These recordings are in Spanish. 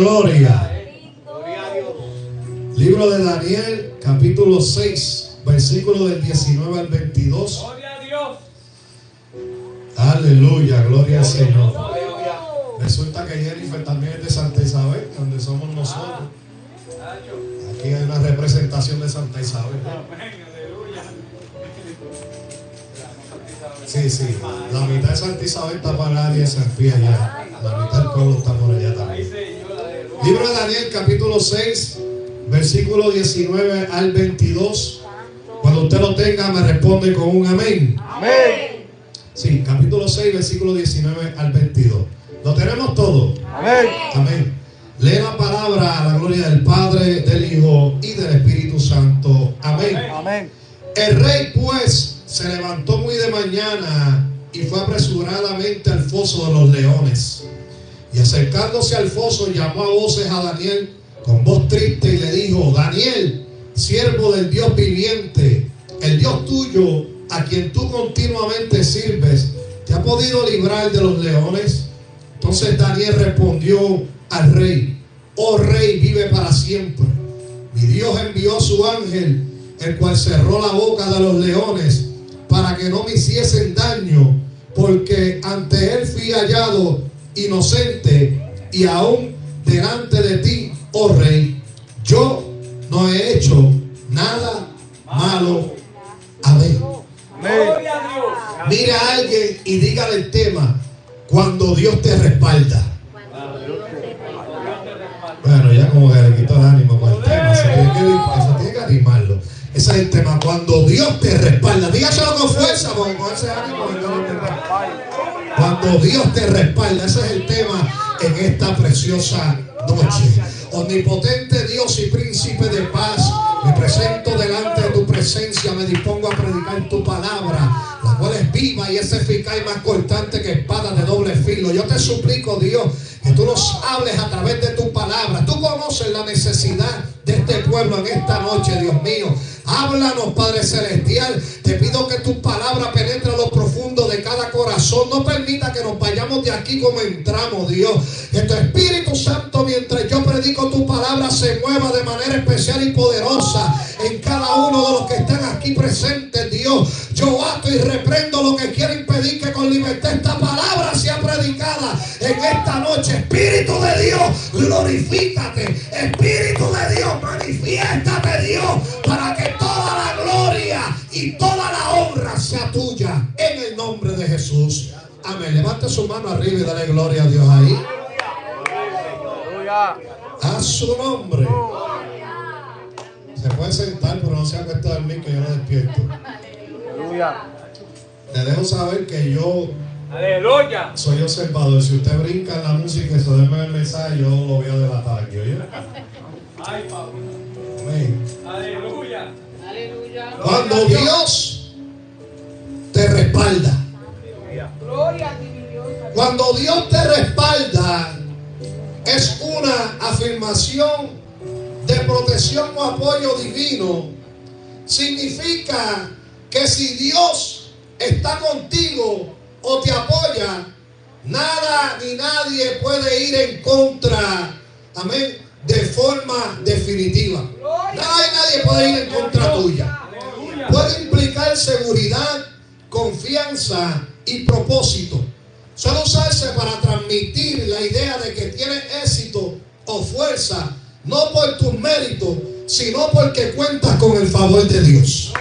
gloria. Libro de Daniel, capítulo 6, versículo del 19 al 22. Gloria a Dios. Aleluya, gloria al Señor. Resulta que Jennifer también es de Santa Isabel, donde somos nosotros. Aquí hay una representación de Santa Isabel. Sí, sí. La mitad de Santa Isabel está para área de San Pía allá. La mitad del pueblo está por allá también. Libro de Daniel, capítulo 6, versículo 19 al 22. Cuando usted lo tenga, me responde con un amén. Amén. Sí, capítulo 6, versículo 19 al 22. ¿Lo tenemos todo? Amén. Amén. Lee la palabra a la gloria del Padre, del Hijo y del Espíritu Santo. Amén. Amén. El rey pues se levantó muy de mañana y fue apresuradamente al foso de los leones. Y acercándose al foso llamó a voces a Daniel con voz triste y le dijo: Daniel, siervo del Dios viviente, el Dios tuyo, a quien tú continuamente sirves, ¿te ha podido librar de los leones? Entonces Daniel respondió al rey: oh rey, vive para siempre. Mi Dios envió a su ángel, el cual cerró la boca de los leones para que no me hiciesen daño, porque ante él fui hallado inocente, y aún delante de ti, oh rey, yo no he hecho nada malo. Amén. Gloria a Dios. Mira a alguien y dígale el tema: cuando Dios te respalda. Bueno, ya como que le quitó el ánimo con el tema. Eso tiene que animarlo. Ese es el tema: cuando Dios te respalda. Dígaselo con fuerza, porque con ese ánimo cuando Dios te respalda. Ese es el tema en esta preciosa noche. Omnipotente Dios y príncipe de paz, me presento delante de tu presencia, me dispongo a predicar tu palabra, la cual es viva y es eficaz y más cortante que espada de doble filo. Yo te suplico, Dios, que tú nos hables a través de tu palabra. Tú conoces la necesidad de este pueblo en esta noche, Dios mío. Háblanos, Padre Celestial. Te pido que tu palabra penetre a lo profundo de cada corazón. No permita que nos vayamos de aquí como entramos, Dios. Que tu Espíritu Santo, mientras yo predico tu palabra, se mueva de manera especial y poderosa en cada uno de los que están aquí presentes, Dios. Yo ato y reprendo lo que quiere impedir que con libertad esta palabra sea predicada en esta noche. Espíritu de Dios, glorifícate. Espíritu de Dios, manifiéstate, Dios, para que toda la gloria y toda la honra sea tuya, en el nombre de Jesús. Amén. Levante su mano arriba y dale gloria a Dios ahí. A su nombre. Se puede sentar, pero no se acuesta a dormir, que yo no despierto. Le dejo saber que yo Aleluya. soy observador. Si usted brinca en la música y se duerme en el mensaje, yo lo voy a delatar aquí, ¿oye? Ay, Pablo. Amén. Aleluya. Cuando Dios te respalda. Cuando Dios te respalda, es una afirmación de protección o apoyo divino. Significa que si Dios está contigo o te apoya, nada ni nadie puede ir en contra, amén, de forma definitiva. Nada y nadie puede ir en contra tuya. Puede implicar seguridad, confianza y propósito. Suele usarse para transmitir la idea de que tienes éxito o fuerza, no por tus méritos, sino porque cuentas con el favor de Dios.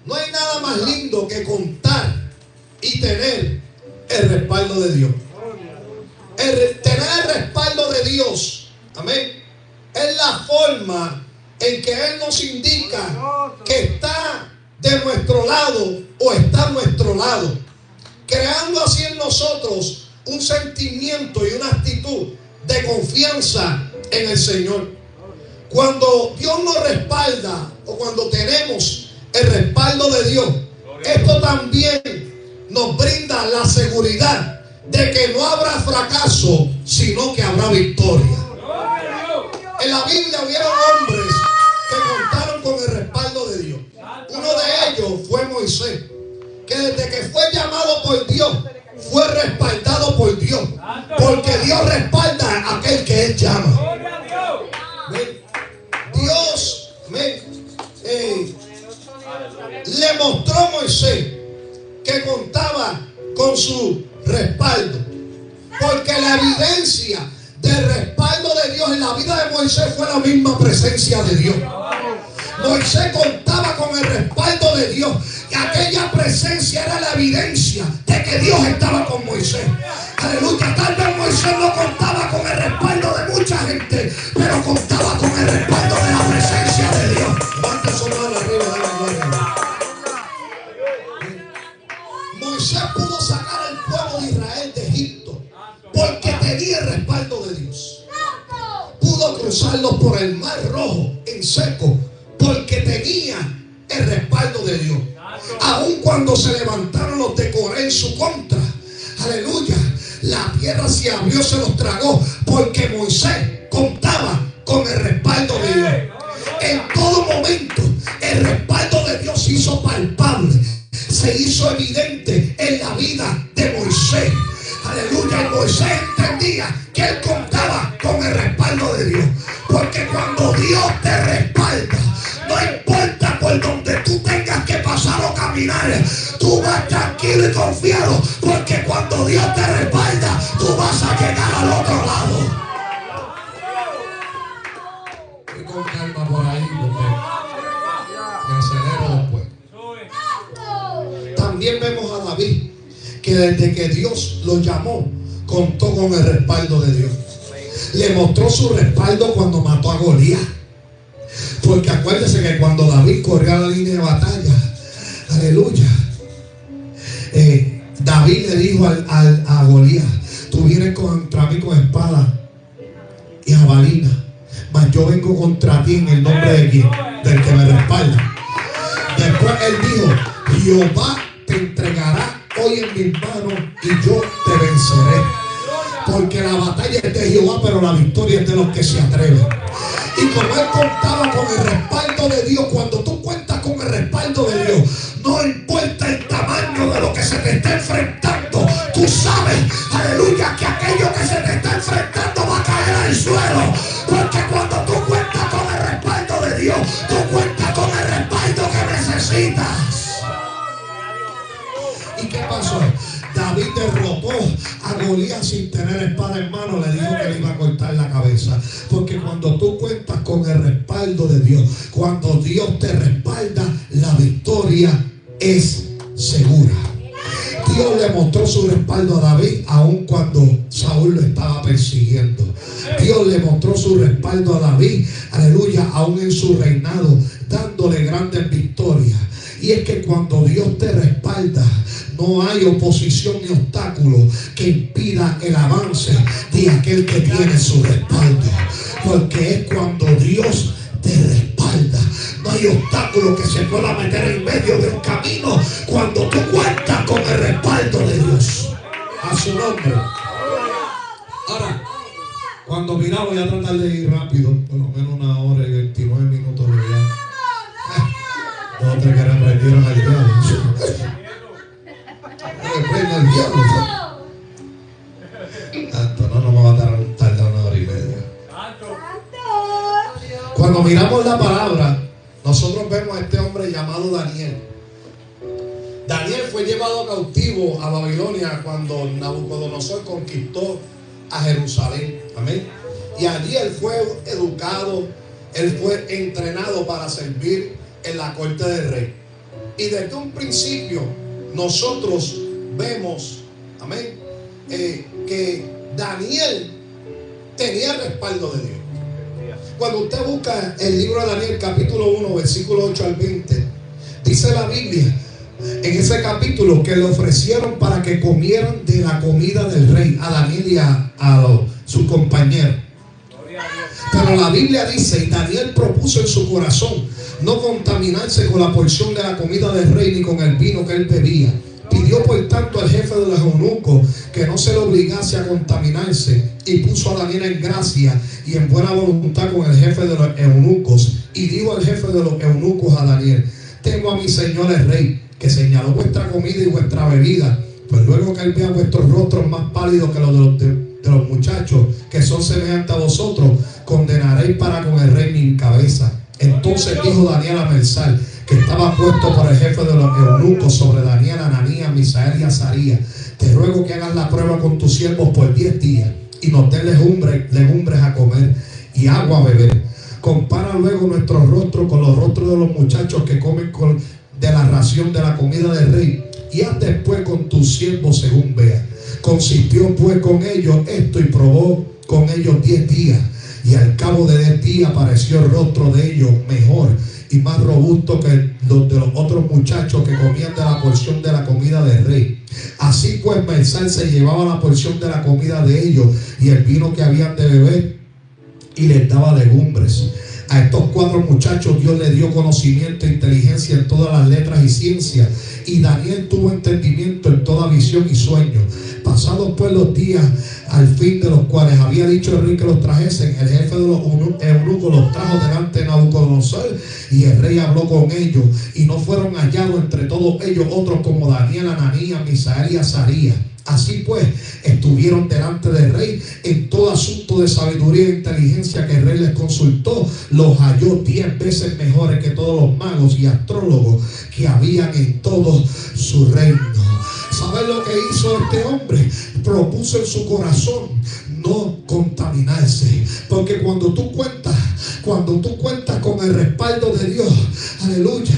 No hay nada más lindo que contar y tener el respaldo de Dios. Tener el respaldo de Dios, amén, es la forma en que Él nos indica que está de nuestro lado o está a nuestro lado, creando así en nosotros un sentimiento y una actitud de confianza en el Señor. Cuando Dios nos respalda o cuando tenemos el respaldo de Dios, esto también nos brinda la seguridad de que no habrá fracaso, sino que habrá victoria. En la Biblia hubieron hombres que contaron con el respaldo de Dios. Uno de ellos fue Moisés, que desde que fue llamado por Dios, fue respaldado por Dios, porque Dios respalda La evidencia del respaldo de Dios en la vida de Moisés fue la misma presencia de Dios. Moisés contaba con el respaldo de Dios y aquella presencia era la evidencia de que Dios estaba con Moisés. Aleluya. Tal vez Moisés no contaba con el respaldo de mucha gente, pero contaba con el respaldo de la presencia de Dios. Levanta su mano arriba, dale gloria a Dios. Moisés pudo sacar al pueblo de Israel de Egipto porque tenía el respaldo de Dios. Pudo cruzarlos por el mar Rojo en seco porque tenía el respaldo de Dios. Aun cuando se levantaron los de Coré en su contra, aleluya, la tierra se abrió, se los tragó, porque Moisés contaba con el respaldo de Dios. En todo momento el respaldo de Dios se hizo palpable, se hizo evidente en la vida de Moisés. Aleluya. Y Moisés entendía que él contaba con el respaldo de Dios, porque cuando Dios te respalda, no importa por donde tú tengas que pasar o caminar, tú vas tranquilo y confiado, porque cuando Dios te respalda, tú vas a llegar al otro lado. Y con calma por ahí, porque me acelero después. También vemos a David, que desde que Dios lo llamó, contó con el respaldo de Dios. Le mostró su respaldo cuando mató a Goliat. Porque acuérdese que cuando David corrió a la línea de batalla, aleluya, David le dijo a Goliat: tú vienes contra mí con espada y jabalina, mas yo vengo contra ti en el nombre de quién, del que me respalda. Después él dijo: Jehová te entregará hoy en mis manos y yo te venceré. Porque la batalla es de Jehová, pero la victoria es de los que se atreven. Y como él contaba con el respaldo de Dios, cuando tú cuentas con el respaldo de Dios, no importa el tamaño de lo que se te está enfrentando, tú sabes, aleluya, que aquello que se te está enfrentando va a caer al suelo. Porque cuando tú cuentas con el respaldo de Dios, tú cuentas con el respaldo que necesitas. ¿Y qué pasó? David derrotó a Goliat sin tener espada en mano. Le dijo que le iba a cortar la cabeza. Porque cuando tú cuentas con el respaldo de Dios, cuando Dios te respalda, la victoria es segura. Dios le mostró su respaldo a David aun cuando Saúl lo estaba persiguiendo. Dios le mostró su respaldo a David, aleluya, aun en su reinado, dándole grandes victorias. Y es que cuando Dios te respalda, no hay oposición ni obstáculo que impida el avance de aquel que tiene su respaldo. Porque es cuando Dios te respalda, no hay obstáculo que se pueda meter en medio del camino cuando tú cuentas con el respaldo de Dios. A su nombre. Ahora, cuando miramos, voy a tratar de ir rápido, por lo menos 1 hora y 29 minutos de viaje. Otros que reprendieron al diablo. Reprendo al diablo. Tanto, no me va a tardar 1 hora y media. Cuando miramos la palabra, nosotros vemos a este hombre llamado Daniel. Daniel fue llevado cautivo a Babilonia cuando Nabucodonosor conquistó a Jerusalén. Amén. Y allí él fue educado, él fue entrenado para servir en la corte del rey. Y desde un principio nosotros vemos, amén, que Daniel tenía el respaldo de Dios. Cuando usted busca el libro de Daniel capítulo 1 versículo 8 al 20, dice la Biblia en ese capítulo que le ofrecieron para que comieran de la comida del rey a Daniel y a su compañero. Pero la Biblia dice: y Daniel propuso en su corazón no contaminarse con la porción de la comida del rey ni con el vino que él bebía. Pidió por tanto al jefe de los eunucos que no se le obligase a contaminarse, y puso a Daniel en gracia y en buena voluntad con el jefe de los eunucos. Y dijo al jefe de los eunucos a Daniel: tengo a mi señor el rey, que señaló vuestra comida y vuestra bebida, pues luego que él vea vuestros rostros más pálidos que los de los muchachos que son semejantes a vosotros, condenaréis para con el rey mi cabeza. Entonces dijo Daniel a Melzar, que estaba puesto por el jefe de los eunucos sobre Daniel, Ananías, Misael y Azarías: te ruego que hagas la prueba con tus siervos por 10 días, nos dé legumbres a comer y agua a beber. Compara luego nuestro rostro con los rostros de los muchachos que comen de la ración de la comida del rey, y haz después con tus siervos según vea. Consistió pues con ellos esto y probó con ellos 10 días, y al cabo de 10 días pareció el rostro de ellos mejor y más robusto que los de los otros muchachos que comían de la porción de la comida del rey. Así pues Melsal se llevaba la porción de la comida de ellos y el vino que habían de beber, y les daba legumbres. A estos 4 muchachos Dios les dio conocimiento e inteligencia en todas las letras y ciencias, y Daniel tuvo entendimiento en toda visión y sueño. Pasados pues los días, al fin de los cuales había dicho el rey que los trajesen, el jefe de los eunucos los trajo delante de Nabucodonosor, y el rey habló con ellos, y no fueron hallados entre todos ellos otros como Daniel, Ananías, Misael y Azarías. Así pues, estuvieron delante del rey en todo asunto de sabiduría e inteligencia que el rey les consultó. Los halló 10 veces mejores que todos los magos y astrólogos que habían en todo su reino. ¿Sabes lo que hizo este hombre? Propuso en su corazón no contaminarse. Porque cuando tú cuentas con el respaldo de Dios, aleluya,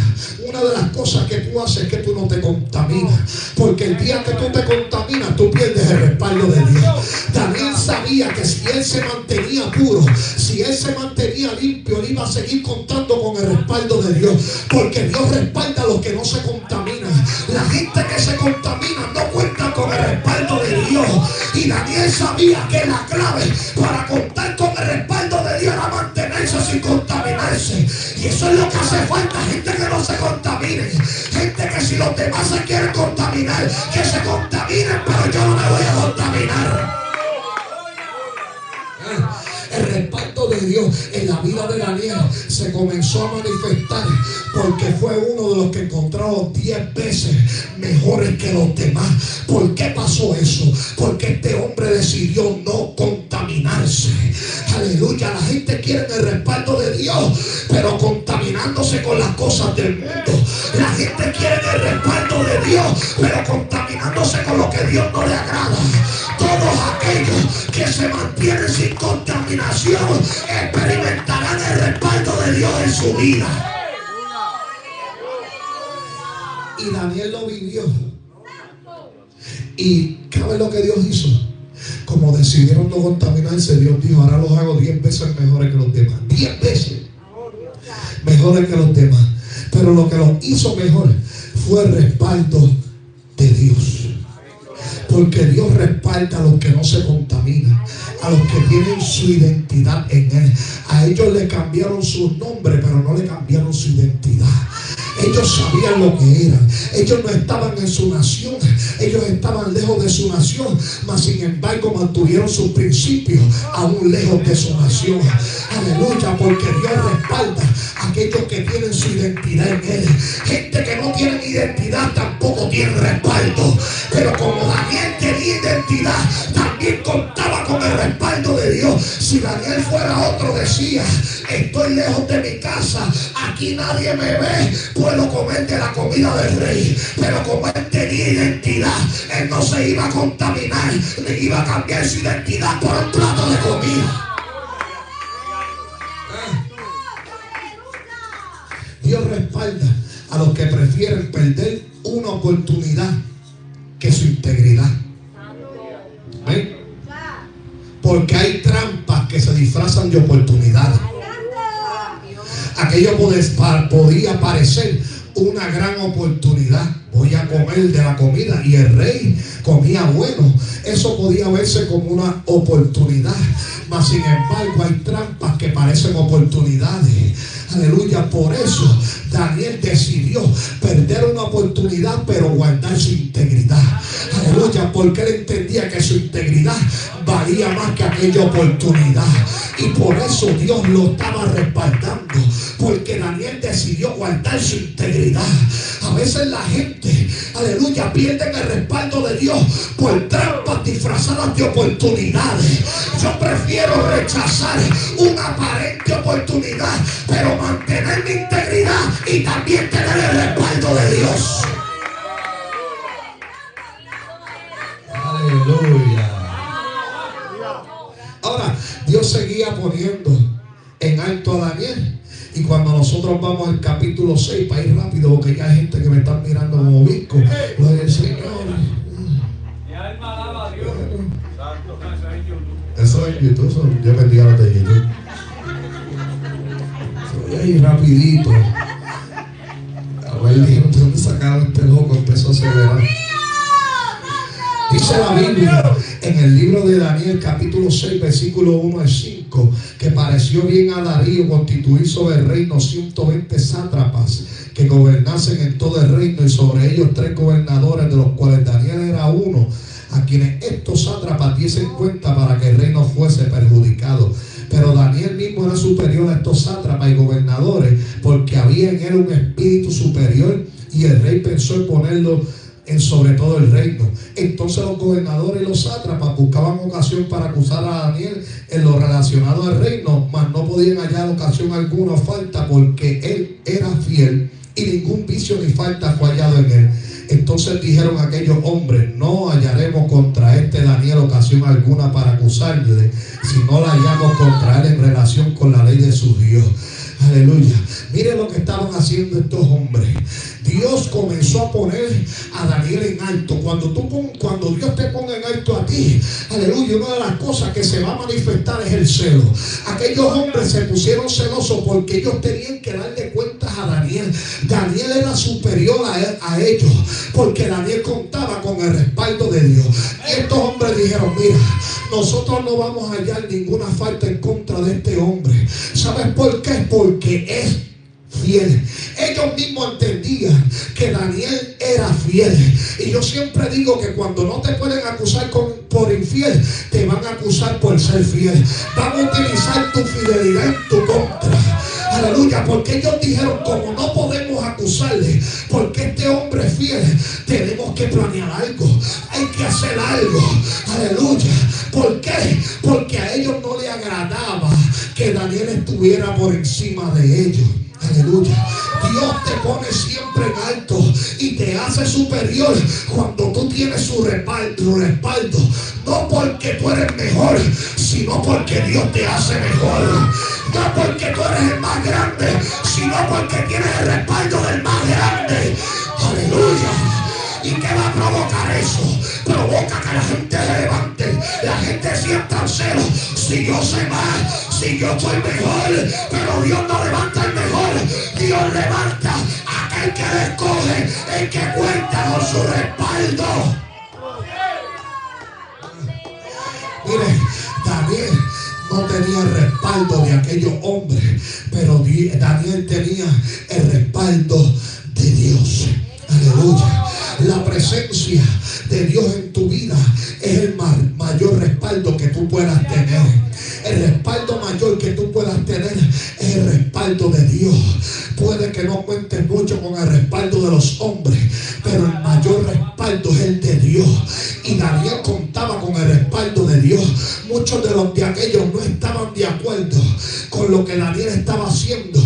una de las cosas que tú haces es que tú no te contaminas. Porque el día que tú te contaminas, tú pierdes el respaldo de Dios. Daniel sabía que si él se mantenía puro, si él se mantenía limpio, él iba a seguir contando con el respaldo de Dios. Porque Dios respalda a los que no se contaminan. La gente que se contamina no cuenta con el respaldo de Dios. Y Daniel sabía que la clave para contar con el respaldo de Dios era mantenerse sin contaminarse. Y eso es lo que hace falta: gente que no se contamine, gente que si los demás se quieren contaminar, que se contaminen, pero yo no me voy a contaminar. El respaldo de Dios en la vida de Daniel se comenzó a manifestar porque fue uno de los que encontraron 10 veces mejores que los demás. ¿Por qué pasó eso? Porque este hombre decidió no contaminarse. Aleluya. La gente quiere el respaldo de Dios, pero contaminándose con las cosas del mundo. La gente quiere el respaldo de Dios, pero contaminándose con lo que Dios no le agrada. Todos aquellos que se mantienen sin contaminación experimentarán el respaldo de Dios en su vida. Y Daniel lo vivió. Y ¿sabe lo que Dios hizo? Como decidieron no contaminarse, Dios dijo: ahora los hago 10 veces mejores que los demás. 10 veces mejores que los demás. Pero lo que los hizo mejor fue el respaldo de Dios. Porque Dios respalda a los que no se contaminan, a los que tienen su identidad en Él. A ellos le cambiaron sus nombres, pero no le cambiaron su identidad. Ellos sabían lo que eran. Ellos no estaban en su nación, ellos estaban lejos de su nación, mas sin embargo mantuvieron sus principios aún lejos de su nación. Aleluya. Porque Dios respalda a aquellos que tienen su identidad en Él. Gente que no tiene identidad tampoco tiene respaldo. Pero como Daniel tenía identidad, también contaba con el respaldo de Dios. Si Daniel fuera otro, decía: estoy lejos de mi casa, aquí nadie me ve, puedo comer de la comida del rey. Pero como él tenía identidad, él no se iba a contaminar, ni iba a cambiar su identidad por un plato de comida. Dios respalda a los que prefieren perder una oportunidad que su integridad. ¿Ven? Porque hay trampas que se disfrazan de oportunidades. Aquello podía parecer una gran oportunidad. Voy a comer de la comida, y el rey comía bueno. Eso podía verse como una oportunidad, mas sin embargo hay trampas que parecen oportunidades. Aleluya. Por eso Daniel decidió perder una oportunidad, pero guardar su integridad. Aleluya. Porque él entendía que su integridad valía más que aquella oportunidad. Y por eso Dios lo estaba respaldando. Porque Daniel decidió guardar su integridad. A veces la gente, aleluya, pierden el respaldo de Dios por trampas disfrazadas de oportunidades. Yo prefiero rechazar una aparente oportunidad, pero mantener mi integridad y también tener el respaldo de Dios. Aleluya. Ahora, Dios seguía poniendo en alto a Daniel. Y cuando nosotros vamos al capítulo 6, para ir rápido, porque ya hay gente que me está mirando como visco, gloria al Señor. Mi alma alaba a Dios. Santo, eso es YouTube, eso Dios bendiga a los de YouTube. Voy a ir rapidito. A ver, dijeron, ¿de dónde sacaron este loco? Empezó a acelerar. Dice la Biblia en el libro de Daniel capítulo 6 versículo 1 al 5 que pareció bien a Darío constituir sobre el reino 120 sátrapas que gobernasen en todo el reino, y sobre ellos 3 gobernadores, de los cuales Daniel era uno, a quienes estos sátrapas diesen cuenta para que el reino fuese perjudicado. Pero Daniel mismo era superior a estos sátrapas y gobernadores, porque había en él un espíritu superior, y el rey pensó en ponerlo en sobre todo el reino. Entonces los gobernadores y los sátrapas buscaban ocasión para acusar a Daniel en lo relacionado al reino, mas no podían hallar ocasión alguna o falta, porque él era fiel y ningún vicio ni falta fue hallado en él. Entonces dijeron aquellos hombres: no hallaremos contra este Daniel ocasión alguna para acusarle, si no la hallamos contra él en relación con la ley de su Dios. Aleluya. Mire lo que estaban haciendo estos hombres. Dios comenzó a poner a Daniel en alto. Cuando Dios te ponga en alto a ti, aleluya, una de las cosas que se va a manifestar es el celo. Aquellos hombres se pusieron celosos porque ellos tenían que darle cuentas a Daniel. Daniel era superior a ellos, porque Daniel contaba con el respaldo de Dios. Y estos hombres dijeron: mira, nosotros no vamos a hallar ninguna falta en contra de este hombre. ¿Sabes por qué? Porque es fiel. Ellos mismos entendían que Daniel era fiel. Y yo siempre digo que cuando no te pueden acusar por infiel, te van a acusar por ser fiel. Van a utilizar tu fidelidad en tu contra. Aleluya, porque ellos dijeron: como no podemos acusarle porque este hombre es fiel, tenemos que planear algo, hay que hacer algo. Aleluya. ¿Por qué? Porque a ellos no les agradaba que Daniel estuviera por encima de ellos. Aleluya. Dios te pone siempre en alto y te hace superior cuando tú tienes su respaldo. No porque tú eres mejor, sino porque Dios te hace mejor. No porque tú eres el más grande, sino porque tienes el respaldo del más grande. Aleluya. ¿Y qué va a provocar eso? Provoca que la gente se levante, la gente sienta celo. Si yo sé más, si yo soy mejor, pero Dios no levanta el mejor. Dios levanta a aquel que le escoge, el que cuenta con su respaldo. Mire, Daniel no tenía el respaldo de aquellos hombres, pero Daniel tenía el respaldo de Dios. Aleluya. La presencia de Dios en tu vida es el mayor respaldo que tú puedas tener. El respaldo mayor que tú puedas tener es el respaldo de Dios. Puede que no cuentes mucho con el respaldo de los hombres, pero el mayor respaldo es el de Dios. Y Daniel contaba con el respaldo de Dios. Muchos de los de aquellos no estaban de acuerdo con lo que Daniel estaba haciendo,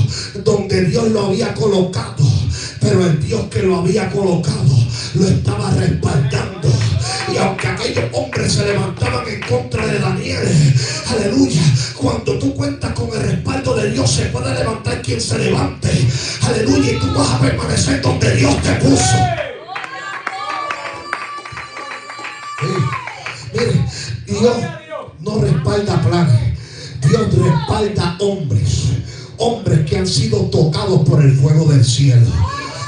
donde Dios lo había colocado. Pero el Dios que lo había colocado lo estaba respaldando. Y aunque aquellos hombres se levantaban en contra de Daniel, aleluya, cuando tú cuentas con el respaldo de Dios, se puede levantar quien se levante. Aleluya, y tú vas a permanecer donde Dios te puso. Mire, Dios no respalda planes. Dios respalda hombres. Hombres que han sido tocados por el fuego del cielo.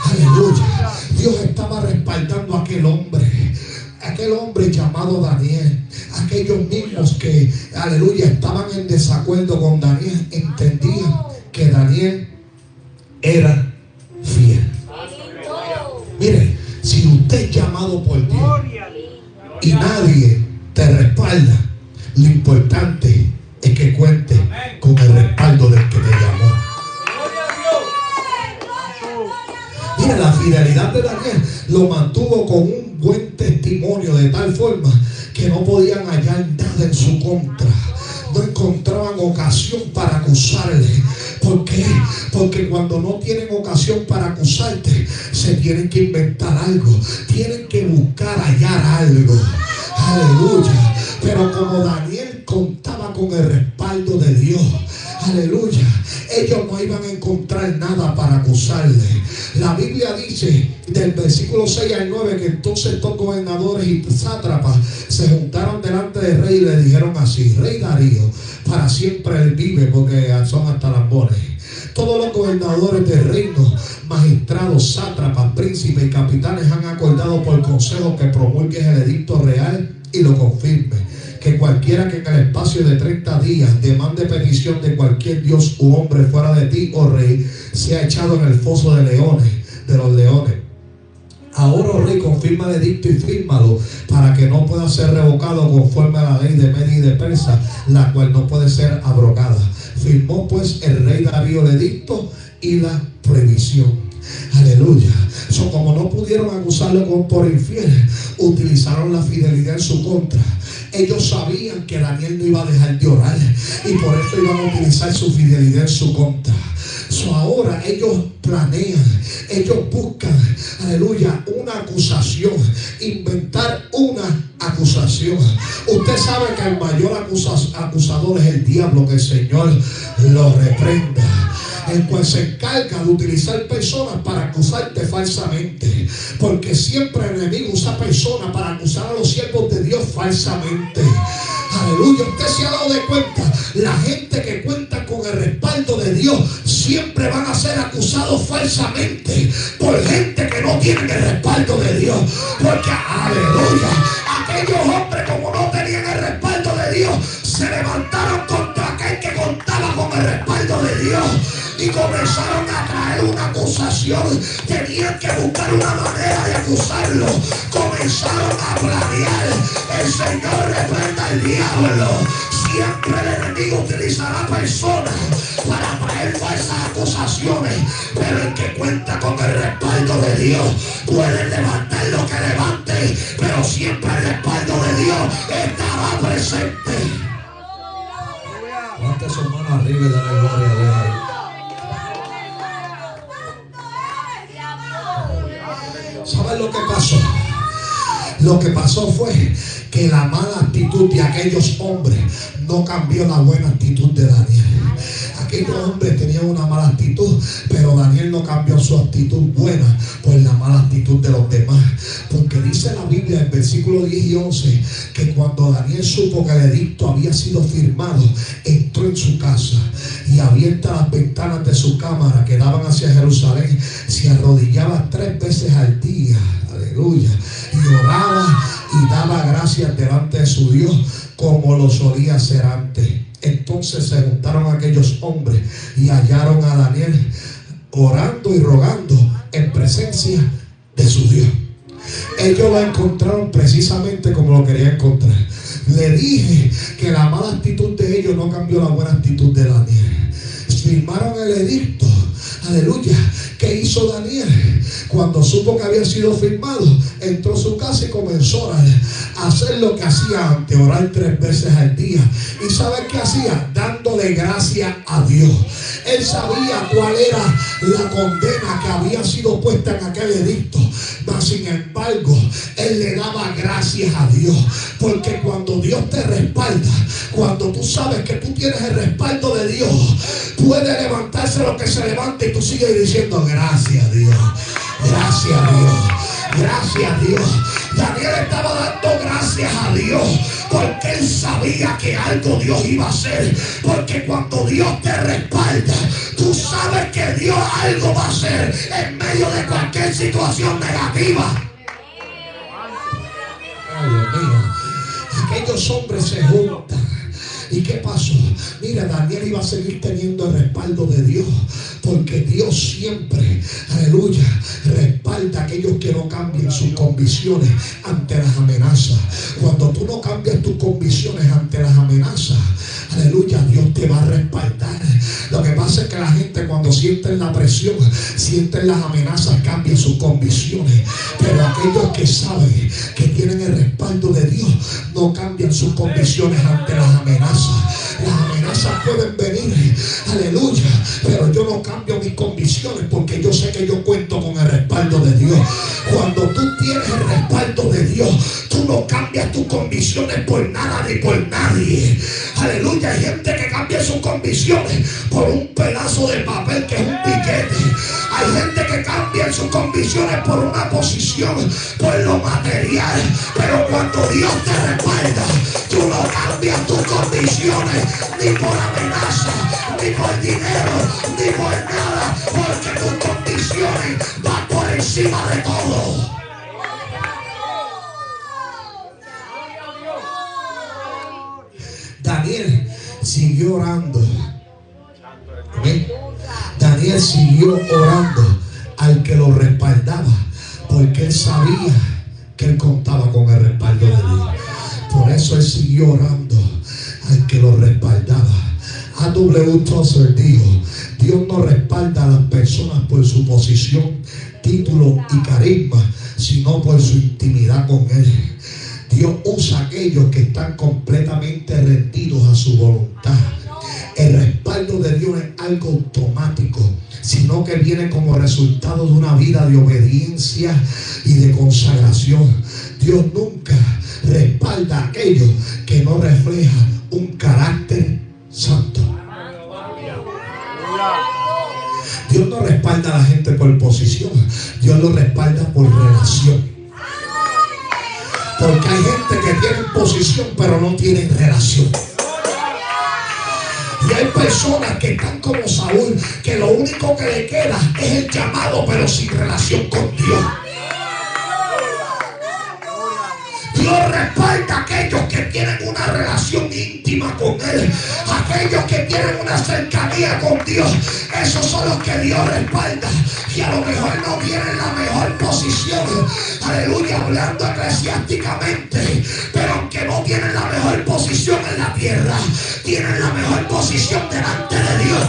Aleluya. Dios estaba respaldando a aquel hombre llamado Daniel. Aquellos mismos que, aleluya, estaban en desacuerdo con Daniel, entendían que Daniel era fiel. Mire, si usted es llamado por Dios y nadie te respalda, lo importante es que cuente con el respaldo del que te llamó. Mira, la fidelidad de Daniel lo mantuvo con un buen testimonio, de tal forma que no podían hallar nada en su contra. No encontraban ocasión para acusarle. ¿Por qué? Porque cuando no tienen ocasión para acusarte, se tienen que inventar algo. Tienen que buscar hallar algo. Aleluya. Pero como Daniel contaba con con el respaldo de Dios, aleluya, ellos no iban a encontrar nada para acusarle. La Biblia dice del versículo 6 al 9 que entonces estos gobernadores y sátrapas se juntaron delante del rey y le dijeron así: Rey Darío, para siempre él vive, porque son hasta las bolas. Todos los gobernadores del reino, magistrados, sátrapas, príncipes y capitanes han acordado por consejo que promulgues el edicto real y lo confirme, que cualquiera que en el espacio de 30 días demande petición de cualquier dios u hombre fuera de ti, oh rey, sea echado en el foso de los leones. Ahora, oh rey, confirma el edicto y fírmalo, para que no pueda ser revocado conforme a la ley de Media y de Persa, la cual no puede ser abrogada. Firmó pues el rey Darío el edicto y la prohibición. Aleluya. Como no pudieron acusarlo por infiel, utilizaron la fidelidad en su contra. Ellos sabían que Daniel no iba a dejar de orar y por eso iban a utilizar su fidelidad en su contra. Ahora ellos planean, ellos buscan, aleluya, una acusación, inventar una acusación. Usted sabe que el mayor acusador es el diablo, que el Señor lo reprenda, el cual se encarga de utilizar personas para acusarte falsamente, porque siempre el enemigo usa personas para acusar a los siervos de Dios falsamente. Aleluya. Usted se ha dado de cuenta, la gente que cuenta con el respaldo de Dios siempre van a ser acusados falsamente por gente que no tienen el respaldo de Dios, porque aleluya, aquellos hombres, como no tenían el respaldo de Dios, se levantaron contra aquel que contaba con el respaldo de Dios y comenzaron a traer una acusación. Tenían que buscar una manera de acusarlo. Comenzaron a planear. El Señor reprenda al diablo. Siempre el enemigo utilizará personas para traer falsas acusaciones, pero el que cuenta con el respaldo de Dios puede levantar lo que levante, pero siempre el respaldo de Dios estará presente. Levante su mano arriba y dale gloria a Dios. ¿Saben lo que pasó? Lo que pasó fue que la mala actitud de aquellos hombres no cambió la buena actitud de Daniel. Aquellos hombres tenían una mala actitud, pero Daniel no cambió su actitud buena por la mala actitud de los demás. Porque dice la Biblia en versículos 10 y 11 que cuando Daniel supo que el edicto había sido firmado, entró en su casa y abiertas las ventanas de su cámara que daban hacia Jerusalén, se arrodillaba 3 veces al día, aleluya, y oraba y daba gracias delante de su Dios como lo solía hacer antes. Entonces se juntaron aquellos hombres y hallaron a Daniel orando y rogando en presencia de su Dios. Ellos lo encontraron precisamente como lo querían encontrar. Le dije que la mala actitud de ellos no cambió la buena actitud de Daniel. Firmaron el edicto. Aleluya. ¿Qué hizo Daniel? Cuando supo que había sido firmado, entró a su casa y comenzó a orar, a hacer lo que hacía antes, orar 3 veces al día. ¿Y sabe qué hacía? Dándole gracias a Dios. Él sabía cuál era la condena que había sido puesta en aquel edicto, mas sin embargo, él le daba gracias a Dios, porque cuando Dios te respalda, cuando tú sabes que tú tienes el respaldo de Dios, puede levantarse lo que se levante y tú sigues diciendo gracias a Dios, gracias a Dios, gracias a Dios. Daniel estaba dando gracias a Dios porque él sabía que algo Dios iba a hacer, porque cuando Dios te respalda, tú sabes que Dios algo va a hacer en medio de cualquier situación negativa. Ay, Dios mío, aquellos hombres se juntan. ¿Y qué pasó? Mira, Daniel iba a seguir teniendo el respaldo de Dios, porque Dios siempre, aleluya, respalda a aquellos que no cambian sus convicciones ante las amenazas. Cuando tú no cambias tus convicciones ante las amenazas, aleluya, Dios te va a respaldar. Lo que pasa es que la gente, cuando sienten la presión, sienten las amenazas, cambian sus convicciones. Pero aquellos que saben que tienen el respaldo de Dios, no cambian sus convicciones ante las amenazas. Las amenazas amenazas pueden venir, aleluya, pero yo no cambio mis convicciones porque yo sé que yo cuento con el respaldo de Dios. Cuando tú tienes el respaldo de Dios, tú no cambias tus convicciones por nada ni por nadie. Aleluya, hay gente que cambia sus convicciones por un pedazo de papel que es un piquete. Hay gente que cambia sus convicciones por una posición, por lo material. Pero cuando Dios te respalda, tú no cambias tus convicciones ni por amenaza, ni por dinero, ni por nada, porque tus convicciones van por encima de todo. Daniel siguió orando. ¿Amén? Daniel siguió orando al que lo respaldaba, porque él sabía que él contaba con el respaldo de Dios. Por eso él siguió orando al que lo respaldaba. A.W. Tozer dijo: Dios no respalda a las personas por su posición, título y carisma, sino por su intimidad con él. Dios usa a aquellos que están completamente rendidos a su voluntad. El respaldo de Dios es algo automático, sino que viene como resultado de una vida de obediencia y de consagración. Dios nunca respalda a aquellos que no reflejan un carácter santo. Dios no respalda a la gente por posición, Dios lo respalda por relación. Porque hay gente que tiene posición pero no tienen relación. Y hay personas que están como Saúl, que lo único que le queda es el llamado, pero sin relación con Dios. Dios respalda a aquellos que tienen una relación íntima con Él, aquellos que tienen una cercanía con Dios. Esos son los que Dios respalda, que a lo mejor no tienen la mejor posición, aleluya, hablando eclesiásticamente, pero aunque no tienen la mejor posición en la tierra, tienen la mejor posición delante de Dios.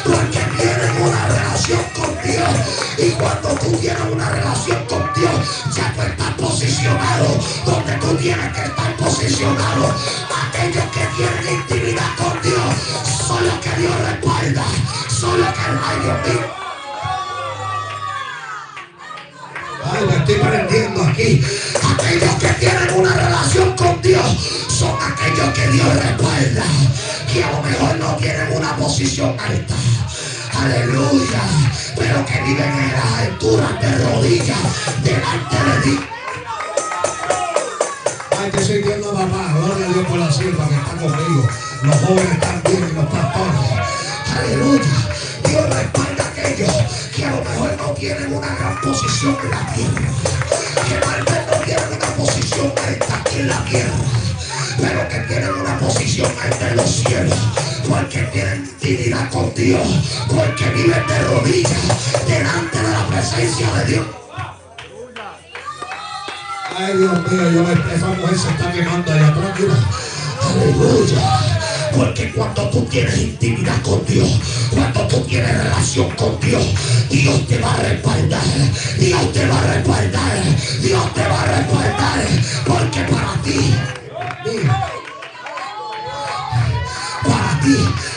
Porque tienen una relación con Dios. Y cuando tú tienes una relación con Dios, ya tú estás posicionado donde tú tienes que estar posicionado. Aquellos que tienen intimidad con Dios son los que Dios respalda, son los que hay Dios mío. Ay, me estoy prendiendo aquí. Aquellos que tienen una relación con Dios son aquellos que Dios respalda, que a lo mejor no tienen una posición alta, aleluya, pero que viven en las alturas de rodillas delante de Dios. Ay, que estoy viendo, papá. Gloria a Dios por la sierva que está conmigo, los jóvenes también y los pastores, aleluya. Dios respalda a aquellos que a lo mejor no tienen una gran posición en la tierra, que tal vez no tienen una posición alta aquí en la tierra, pero que tienen una posición alta en los cielos, porque tienen intimidad con Dios, porque viven de rodillas delante de la presencia de Dios. Ay, Dios mío, esa mujer se está quemando allá atrás, mira. Aleluya. Porque cuando tú tienes intimidad con Dios, cuando tú tienes relación con Dios, Dios te va a respaldar, Dios te va a respaldar, Dios te va a respaldar, porque para ti,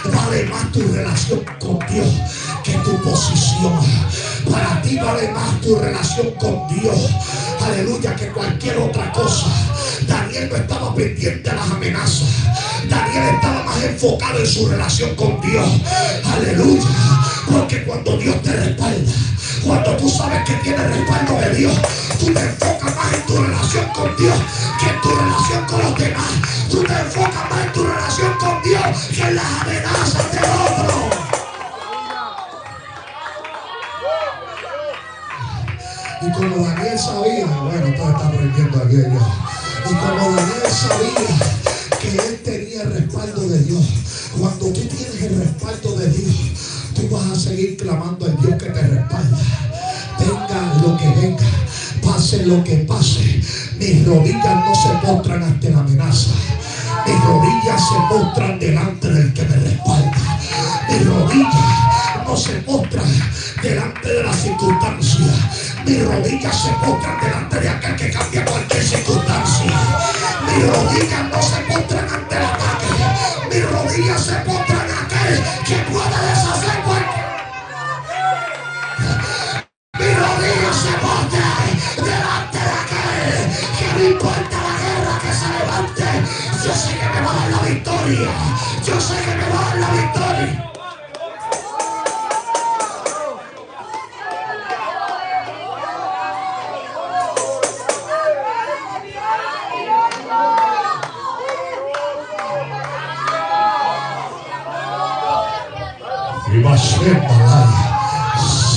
vale más tu relación con Dios que tu posición. Para ti vale más tu relación con Dios, aleluya, que cualquier otra cosa. Daniel no estaba pendiente de las amenazas. Daniel estaba más enfocado en su relación con Dios, aleluya. Porque cuando Dios te respalda, cuando tú sabes que tienes respaldo de Dios, tú te enfocas más en tu relación con Dios que en tu relación con los demás. Tú te enfocas más en tu relación con Dios que en las amenazas de otros. Y como Daniel sabía, bueno, todo está aprendiendo aquí ya. Y como Daniel sabía que él tenía el respaldo de Dios, cuando tú tienes el respaldo de Dios, tú vas a seguir clamando al Dios que te respalda. Venga lo que venga, pase lo que pase, mis rodillas no se postran ante la amenaza. Mis rodillas se postran delante del que me respalda. Mis rodillas no se postran delante de las circunstancias. Mis rodillas se postran delante de aquel que cambia cualquier circunstancia. Mis rodillas no se postran ante el ataque. rodillas se postran a aquel que puede deshacer cualquier. Mi rodilla se postran delante de aquel que no importa la guerra que se levante. Yo sé que me va a dar la victoria. Yo sé que me va a dar la victoria.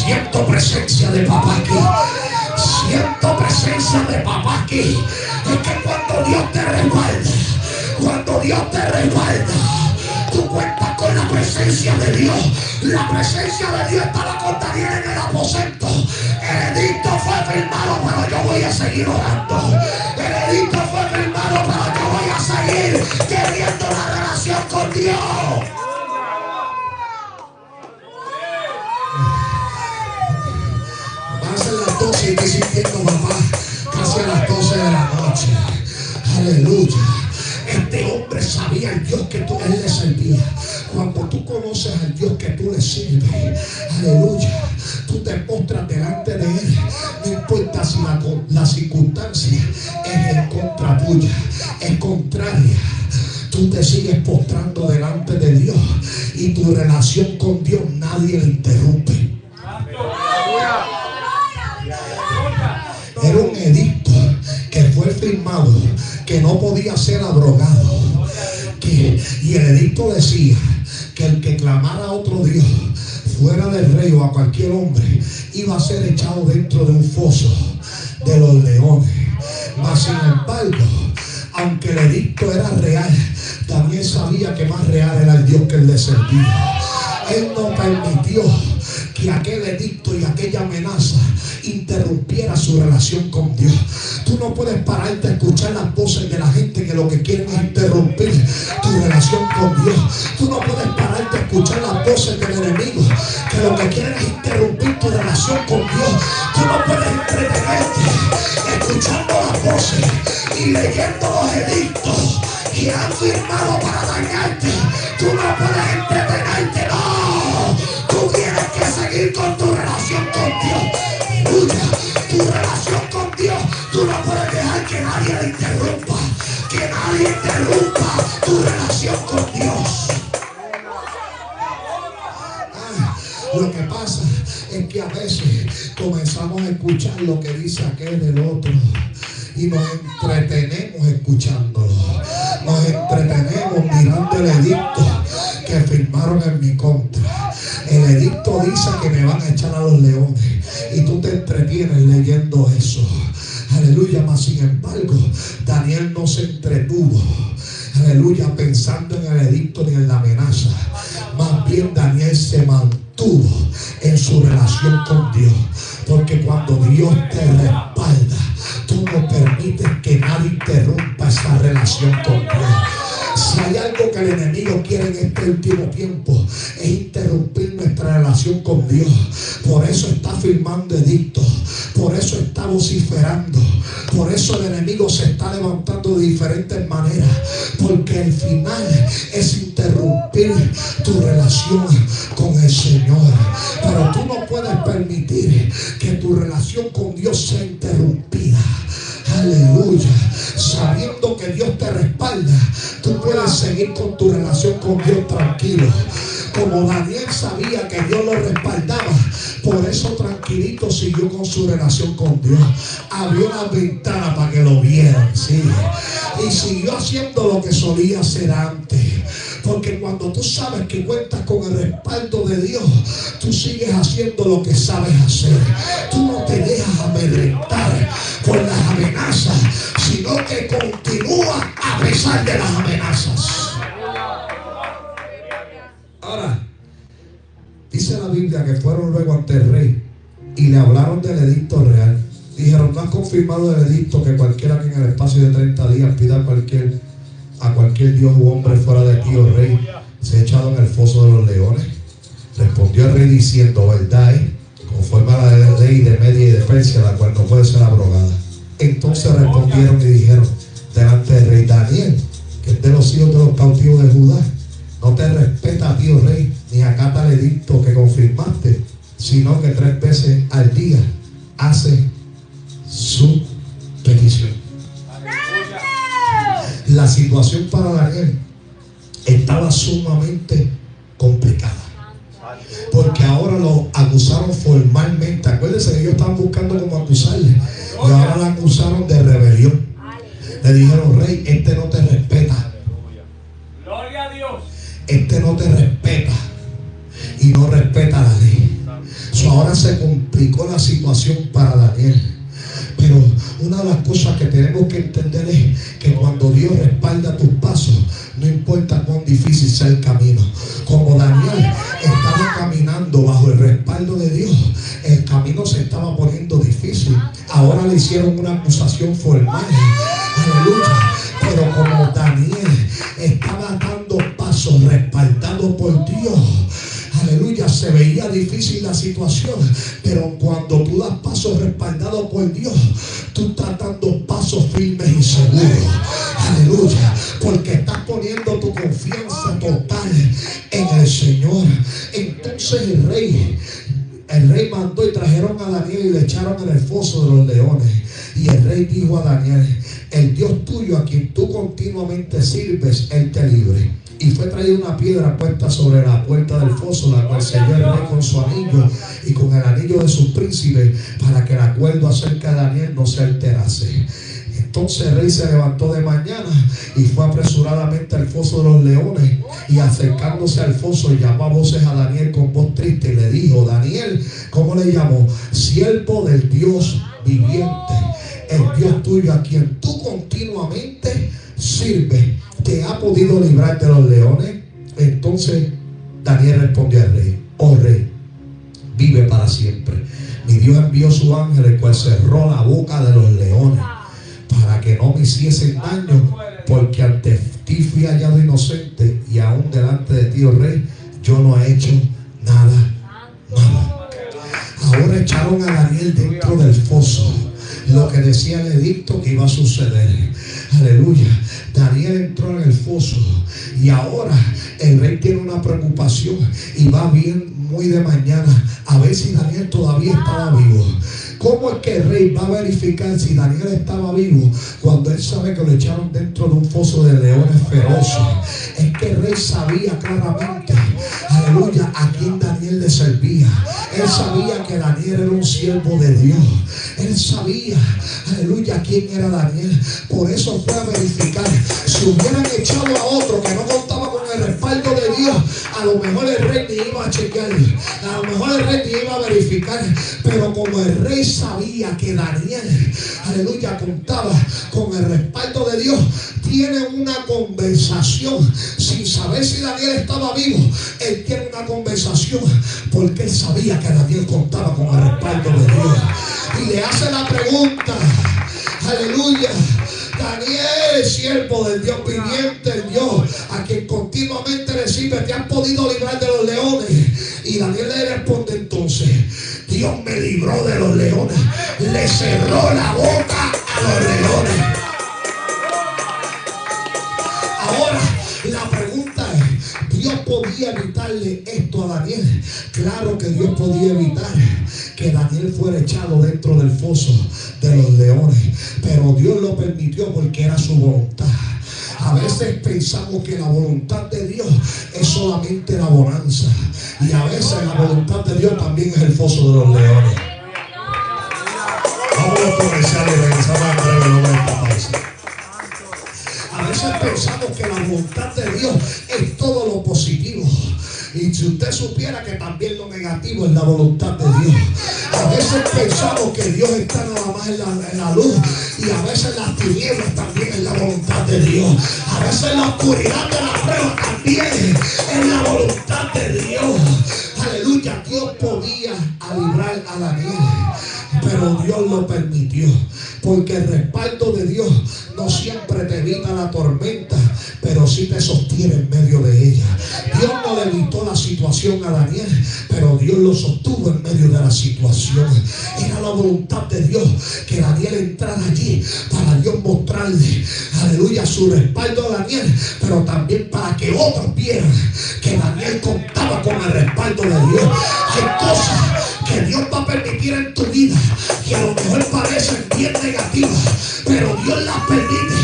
Siento presencia de papá aquí. Siento presencia de papá aquí. Es que cuando Dios te respalda, cuando Dios te respalda, tú cuentas con la presencia de Dios. La presencia de Dios estaba con Daniel en el aposento. El edicto fue firmado, pero yo voy a seguir orando. El edicto fue firmado, pero yo voy a seguir teniendo la relación con Dios. Y estoy sintiendo papá casi a las 12 de la noche. Aleluya. Este hombre sabía el Dios que él le servía. Cuando tú conoces al Dios que tú le sirves, aleluya, tú te postras delante de él. No importa si la circunstancia es en contra tuya, es contraria. Tú te sigues postrando delante de Dios y tu relación con Dios nadie la interrumpe. Era un edicto que fue firmado, que no podía ser abrogado. Y el edicto decía que el que clamara a otro Dios fuera del rey o a cualquier hombre iba a ser echado dentro de un foso de los leones. Mas sin embargo, aunque el edicto era real, también sabía que más real era el Dios que él le servía. Él no permitió que aquel edicto y aquella amenaza interrumpiera su relación con Dios. Tú no puedes pararte a escuchar las voces de la gente que lo que quieren es interrumpir tu relación con Dios. Tú no puedes pararte a escuchar las voces del enemigo que lo que quieren es interrumpir tu relación con Dios. Tú no puedes entretenerte escuchando las voces y leyendo los edictos que han firmado para dañarte. Tú no puedes entretenerte, no. Tú tienes que seguir con tu relación con Dios. Tu relación con Dios, tú no puedes dejar que nadie la interrumpa. Que nadie interrumpa tu relación con Dios. Lo que pasa es que a veces comenzamos a escuchar lo que dice aquel del otro y nos entretenemos escuchándolo. Nos entretenemos mirando el edicto que firmaron en mi contra. El edicto dice que me van a echar a los leones y tú te entretienes leyendo eso. Aleluya, mas sin embargo Daniel no se entretuvo, aleluya, pensando en el edicto ni en la amenaza. Más bien Daniel se mantuvo en su relación con Dios, porque cuando Dios te respalda, tú no permites que nadie interrumpa esa relación con Dios. Si hay algo que el enemigo quiere en este último tiempo, es interrumpir nuestra relación con Dios. Por eso está firmando edictos, por eso está vociferando, por eso el enemigo se está levantando de diferentes maneras, porque el final es interrumpir tu relación con el Señor. Pero tú no puedes permitir que tu relación con Dios sea interrumpida. Aleluya. Sabiendo que Dios te respalda, tú puedes seguir con tu relación con Dios tranquilo. Como Daniel sabía que Dios lo respaldaba, por eso tranquilito siguió con su relación con Dios. Abrió una ventana para que lo vieran, sí. Y siguió haciendo lo que solía hacer antes. Porque cuando tú sabes que cuentas con el respaldo de Dios, tú sigues haciendo lo que sabes hacer. Tú no te dejas amedrentar por las amenazas, sino que continúas a pesar de las amenazas. Ahora, dice la Biblia que fueron luego ante el rey y le hablaron del edicto real. Dijeron: ¿no has confirmado el edicto que cualquiera que en el espacio de 30 días pida a cualquier Dios u hombre fuera de ti, oh rey, se ha echado en el foso de los leones? Respondió el rey diciendo: verdad es, conforme a la ley de Media y de Persia, la cual no puede ser abrogada. Entonces respondieron y dijeron delante del rey: Daniel, que es de los hijos de los cautivos de Judá, no no te respeta a ti, oh rey, ni acata el edicto que confirmaste, sino que 3 veces al día hace su petición. La situación para Daniel estaba sumamente complicada, porque ahora lo acusaron formalmente. Acuérdense que ellos estaban buscando cómo acusarle, y ahora lo acusaron de rebelión. Le dijeron: rey, este no te respeta, Gloria a Dios. este no te respeta y no respeta la ley. Ahora se complicó la situación para Daniel. Pero una de las cosas que tenemos que entender es que cuando Dios respalda tus pasos, no importa cuán difícil sea el camino. Como Daniel estaba caminando bajo el respaldo de Dios, el camino se estaba poniendo difícil. Ahora le hicieron una acusación formal. Aleluya. Pero como Daniel estaba dando pasos respaldados por Dios, aleluya, se veía difícil la situación, pero cuando tú das pasos respaldados por Dios, tú estás dando pasos firmes y seguros. Aleluya, porque estás poniendo tu confianza total en el Señor. Entonces el rey mandó y trajeron a Daniel y le echaron en el foso de los leones. Y el rey dijo a Daniel: el Dios tuyo a quien tú continuamente sirves, Él te libre. Y fue traída una piedra puesta sobre la puerta del foso, la cual selló el rey con su anillo y con el anillo de sus príncipes, para que el acuerdo acerca de Daniel no se alterase. Entonces el rey se levantó de mañana y fue apresuradamente al foso de los leones, y acercándose al foso llamó a voces a Daniel con voz triste y le dijo: Daniel, ¿cómo le llamó? Siervo del Dios viviente, el Dios tuyo a quien tú continuamente sirves, ¿te ha podido librar de los leones? Entonces Daniel respondió al rey: oh rey, vive para siempre. Mi Dios envió su ángel, el cual cerró la boca de los leones, para que no me hiciesen daño, porque ante ti fui hallado inocente, y aún delante de ti, oh rey, yo no he hecho nada. Ahora echaron a Daniel dentro del foso, lo que decía el edicto que iba a suceder. Aleluya. Daniel entró en el foso, y ahora el rey tiene una preocupación y va bien muy de mañana a ver si Daniel todavía estaba vivo. ¿Cómo es que el rey va a verificar si Daniel estaba vivo cuando él sabe que lo echaron dentro de un foso de leones feroces? Es que el rey sabía claramente, aleluya, a quién Daniel le servía. Él sabía que Daniel era un siervo de Dios. Él sabía, aleluya, quién era Daniel. Por eso fue a verificar. Si hubieran echado a otro que no contaba con el respaldo de Dios, a lo mejor el rey ni iba a chequear, a lo mejor el rey ni iba a verificar. Pero como el rey sabía que Daniel, aleluya, contaba con el respaldo de Dios, tiene una conversación sin saber si Daniel estaba vivo. Él tiene una conversación porque él sabía que Daniel contaba con el respaldo de Dios, y le hace la pregunta: aleluya, Daniel, siervo del Dios viviente, el Dios a quien continuamente le sirve, ¿te han podido librar de los leones? Y Daniel le responde entonces: Dios me libró de los leones, le cerró la boca a los leones. Ahora la pregunta es: ¿Dios podía evitarle esto a Daniel? Claro que Dios podía evitar que Daniel fuera echado dentro del foso de los leones, pero Dios lo permitió porque era su voluntad. A veces pensamos que la voluntad de Dios es solamente la bonanza, y a veces la voluntad de Dios también es el foso de los leones. Vamos a comenzar y regresamos a breve luego de esta pausa. A veces pensamos que la voluntad de Dios es todo lo positivo, y si usted supiera que también lo negativo es la voluntad de Dios. A veces pensamos que Dios está nada más en la luz, y a veces las tinieblas también es la voluntad de Dios. A veces la oscuridad de la prueba también es la voluntad de Dios. Aleluya. Dios podía librar a Daniel, pero Dios lo permitió, porque el respaldo de Dios no siempre te evita la tormenta, pero sí te sostiene permitiera en medio de ella. Dios no le evitó la situación a Daniel, pero Dios lo sostuvo en medio de la situación. Era la voluntad de Dios que Daniel entrara allí para Dios mostrarle, aleluya, su respaldo a Daniel, pero también para que otros vieran que Daniel contaba con el respaldo de Dios. Hay cosas que Dios va a permitir en tu vida que a lo mejor parecen bien negativas, pero Dios las permite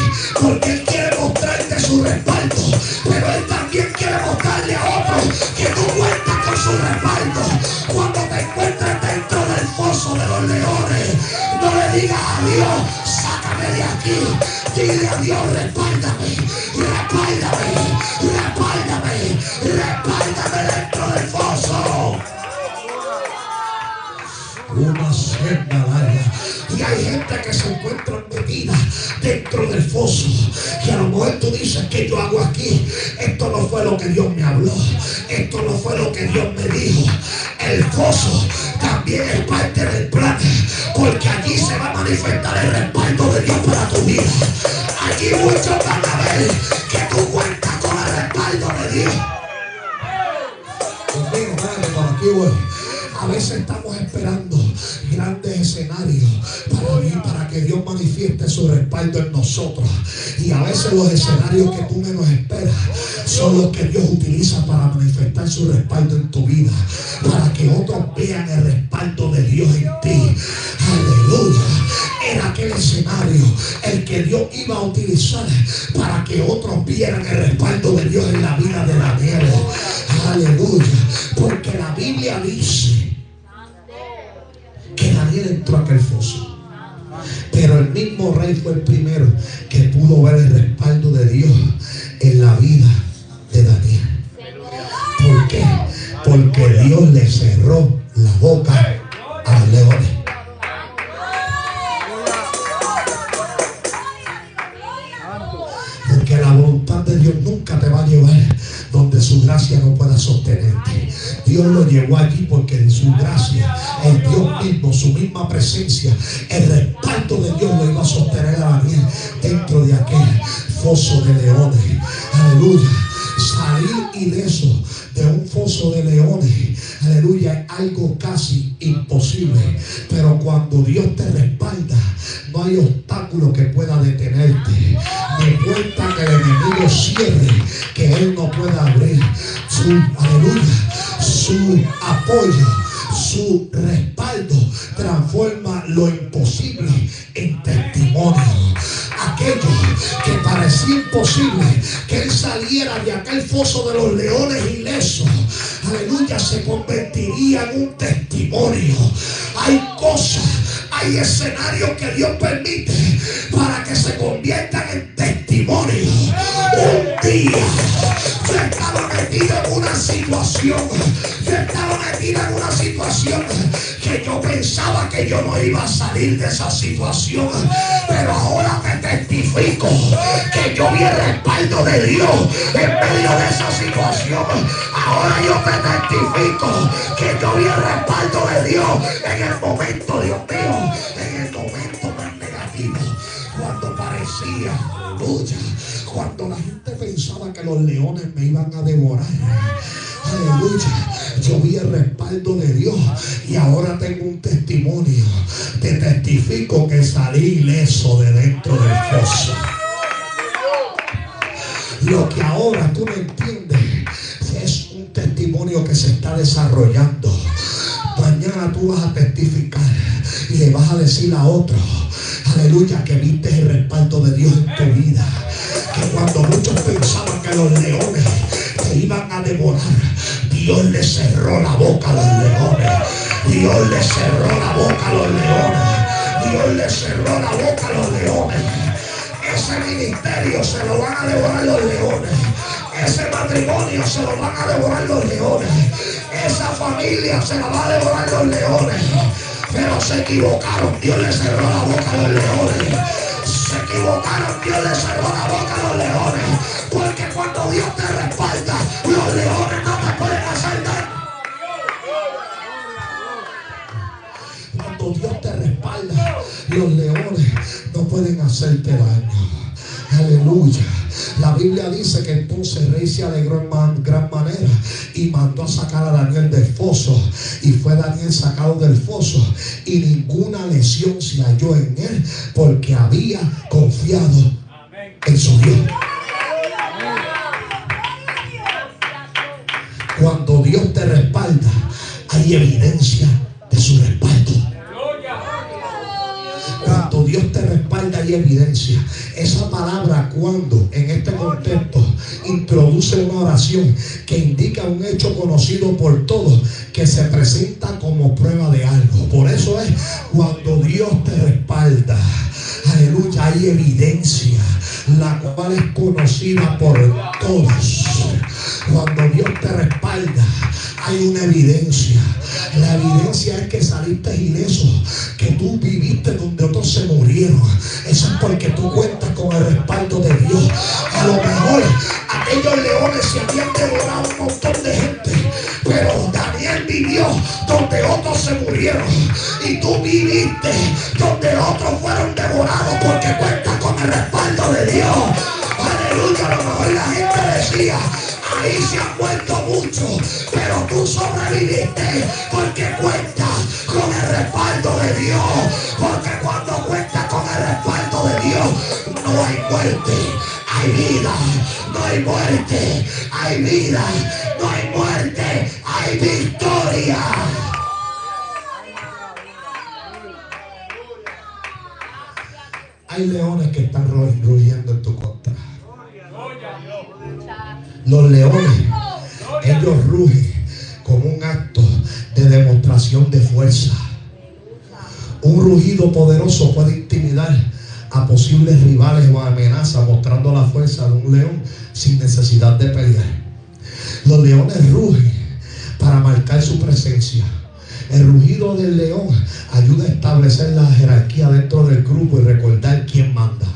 porque Él quiere mostrarte su respaldo, pero Él también quiere mostrarle a otros que tú cuentas con su respaldo. Cuando te encuentres dentro del foso de los leones, no le digas a Dios, sácame de aquí. Dile a Dios, respáldame, respáldame, respáldame, respáldame dentro del foso. Una senda larga. Y hay gente que se encuentra metida dentro del foso, que a lo mejor tú dices, ¿qué yo hago aquí? Esto no fue lo que Dios me habló, esto no fue lo que Dios me dijo. El foso también es parte del plan, porque allí se va a manifestar el respaldo de Dios para tu vida. Allí muchos van a ver que tú cuentas con el respaldo de Dios. Conmigo, madre, por aquí voy. A veces estamos esperando grandes escenarios para que Dios manifieste su respaldo en nosotros. Y a veces los escenarios que tú menos esperas son los que Dios utiliza para manifestar su respaldo en tu vida, para que otros vean el respaldo de Dios en ti. Aleluya. Era aquel escenario el que Dios iba a utilizar para que otros vieran el respaldo de Dios en la vida de Daniel. Aleluya. Porque la Biblia dice que Daniel entró a aquel foso, pero el mismo rey fue el primero que pudo ver el respaldo de Dios en la vida de Daniel. ¿Por qué? Porque Dios le cerró la boca a los leones. Porque la voluntad de Dios nunca te va a llevar donde su gracia no pueda sostenerte. Dios lo llevó allí porque en su gracia, el Dios mismo, su misma presencia, el respaldo de Dios lo iba a sostener a Daniel dentro de aquel foso de leones. Aleluya. Salir ileso de un foso de leones, aleluya, es algo casi imposible. Pero cuando Dios te respalda, no hay obstáculo que pueda detenerte, ni puerta que el enemigo cierre que Él no pueda abrir. Su apoyo, su respaldo transforma lo imposible en testimonio. Aquello que parecía imposible que Él saliera de aquel foso de los leones ileso, aleluya, se convertiría en un testimonio. Hay cosas, hay escenarios que Dios permite para que se conviertan en testimonio. Un día yo estaba metido en una situación, que yo pensaba que yo no iba a salir de esa situación, pero ahora te testifico que yo vi el respaldo de Dios en medio de esa situación. Ahora yo te testifico que yo vi el respaldo de Dios en el momento, Dios mío, en el momento más negativo, cuando parecía, aleluya, cuando la gente pensaba que los leones me iban a devorar. Aleluya, yo vi el respaldo de Dios y ahora tengo un testimonio. Te testifico que salí ileso de dentro del foso. Lo que ahora tú no entiendes es un testimonio que se está desarrollando. Mañana tú vas a testificar y le vas a decir a otros, aleluya, que viste el respaldo de Dios en tu vida. Que cuando muchos pensaban que los leones te iban a devorar, Dios le cerró la boca a los leones. Dios le cerró la boca a los leones. Dios le cerró la boca a los leones. Ese ministerio se lo van a devorar los leones. Ese matrimonio se lo van a devorar los leones. Esa familia se la va a devorar los leones. Pero se equivocaron, Dios le cerró la boca a los leones. Se equivocaron, Dios le cerró la boca a los leones. Porque cuando Dios te respalda, los leones no te pueden hacer daño. Cuando Dios te respalda, los leones no pueden hacerte daño. Aleluya. La Biblia dice que entonces el rey se alegró en gran manera y mandó a sacar a Daniel del foso. Y fue Daniel sacado del foso y ninguna lesión se halló en él, porque había confiado en su Dios. Cuando Dios te respalda, hay evidencia de su respaldo. Cuando Dios te respalda, hay evidencia. Esa palabra cuando, en este contexto, introduce una oración que indica un hecho conocido por todos, que se presenta como prueba de algo. Por eso es cuando Dios te respalda, aleluya, hay evidencia, la cual es conocida por todos. Cuando Dios te respalda, hay una evidencia. La evidencia es que saliste ileso, que tú viviste donde otros se murieron. Eso es porque tú cuentas con el respaldo de Dios. A lo mejor aquellos leones se habían devorado un montón de gente, pero Daniel vivió donde otros se murieron, y tú viviste donde otros fueron devorados, porque cuentas con el respaldo de Dios. Aleluya. A lo mejor la gente decía: ahí se han muerto muchos, pero tú sobreviviste porque cuentas con el respaldo de Dios. Porque cuando cuentas con el respaldo de Dios, no hay muerte, hay vida. No hay muerte, hay vida. No hay muerte, hay victoria. Hay leones que están rugiendo en tu contra. Los leones, ellos rugen como un acto de demostración de fuerza. Un rugido poderoso puede intimidar a posibles rivales o amenazas, mostrando la fuerza de un león sin necesidad de pelear. Los leones rugen para marcar su presencia. El rugido del león ayuda a establecer la jerarquía dentro del grupo y recordar quién manda.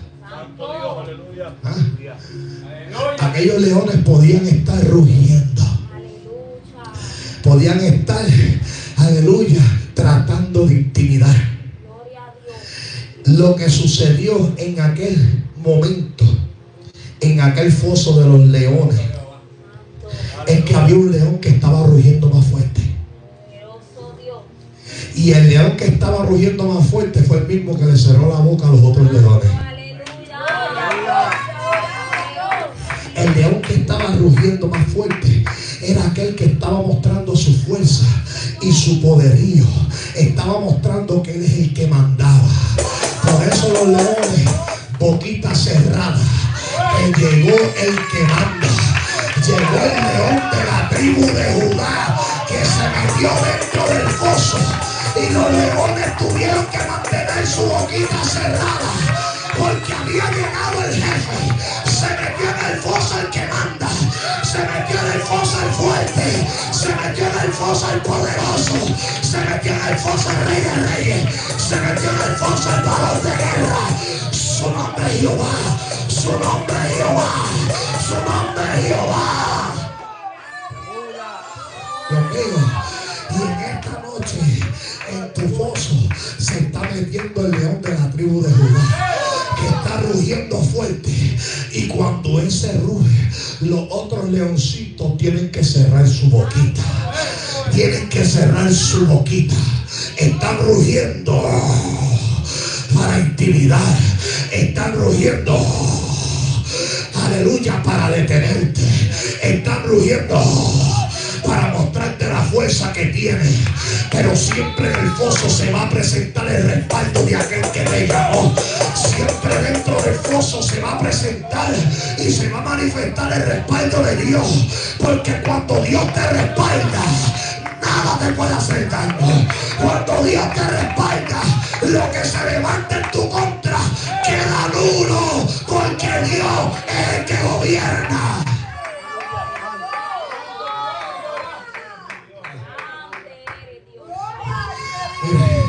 ¿Ah? Aquellos leones podían estar rugiendo, podían estar, aleluya, tratando de intimidar. Lo que sucedió en aquel momento, en aquel foso de los leones, es que había un león que estaba rugiendo más fuerte. Y el león que estaba rugiendo más fuerte fue el mismo que le cerró la boca a los otros leones. El león que estaba rugiendo más fuerte era aquel que estaba mostrando su fuerza y su poderío. Estaba mostrando que él es el que mandaba. Por eso los leones, boquita cerrada, que llegó el que manda. Llegó el león de la tribu de Judá, que se metió dentro del foso, y los leones tuvieron que mantener su boquita cerrada, porque había llegado el jefe. Se metió en el foso el que manda, se metió en el foso el fuerte, se metió en el foso el poderoso, se metió en el foso el rey de reyes, se metió en el foso el varón de guerra. Su nombre es Jehová, su nombre es Jehová, su nombre es Jehová. Dios mío, y en esta noche en tu foso se está metiendo el león de la tribu de Judá, que está rugiendo fuerte. Y cuando él se ruge, los otros leoncitos tienen que cerrar su boquita. Tienen que cerrar su boquita. Están rugiendo para intimidar. Están rugiendo, aleluya, para detenerte. Están rugiendo para mostrarte la fuerza que tiene. Pero siempre en el foso se va a presentar el respaldo de aquel que te llamó. Siempre dentro del foso se va a presentar y se va a manifestar el respaldo de Dios. Porque cuando Dios te respalda, nada te puede hacer daño. Cuando Dios te respalda, lo que se levanta en tu contra queda nulo, porque Dios es el que gobierna. Mire,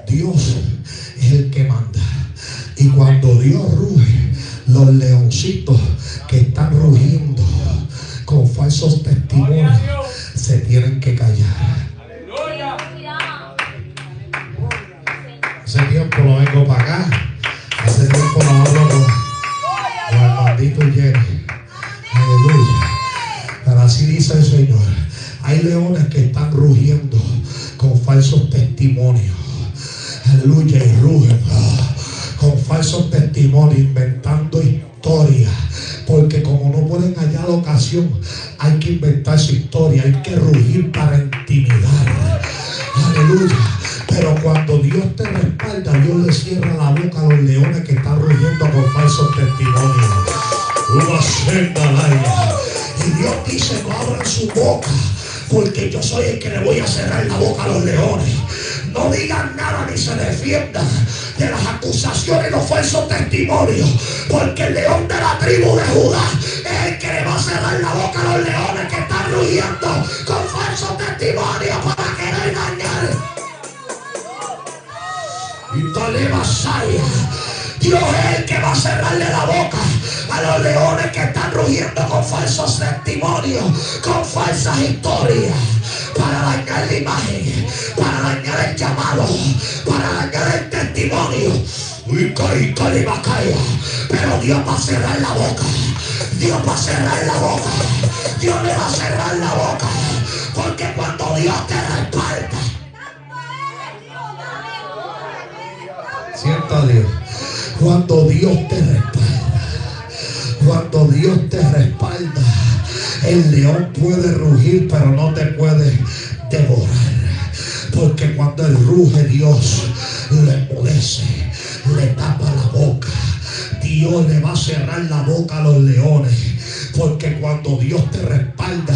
Dios es el que manda. Y cuando Dios ruge, los leoncitos que están rugiendo con falsos testimonios se tienen que callar. Hace tiempo no vengo para acá. Hace tiempo no hablo con Ahí tú llegas. Aleluya. Pero así dice el Señor. Hay leones que están rugiendo con falsos testimonios. Aleluya. Y rugen con falsos testimonios, inventando historias. Porque como no pueden hallar la ocasión, hay que inventar su historia. Hay que rugir para intimidar. Aleluya. Pero cuando Dios te respalda, Dios le cierra la boca a los leones que están rugiendo con falsos testimonios. Y Dios dice: no abran su boca, porque yo soy el que le voy a cerrar la boca a los leones. No digan nada ni se defiendan de las acusaciones y los falsos testimonios, porque el león de la tribu de Judá es el que le va a cerrar la boca a los leones que están rugiendo con falsos testimonios para querer dañar. Y dale Masaya. Dios es el que va a cerrarle la boca a los leones que están rugiendo con falsos testimonios, con falsas historias, para dañar la imagen, para dañar el llamado, para dañar el testimonio. Pero Dios va a cerrar la boca. Dios va a cerrar la boca. Dios le va a cerrar la boca. Porque cuando Dios te respalda, sienta a Dios. Cuando Dios te respalda, cuando Dios te respalda, el león puede rugir, pero no te puede devorar. Porque cuando él ruge, Dios le enmudece, le tapa la boca. Dios le va a cerrar la boca a los leones. Porque cuando Dios te respalda,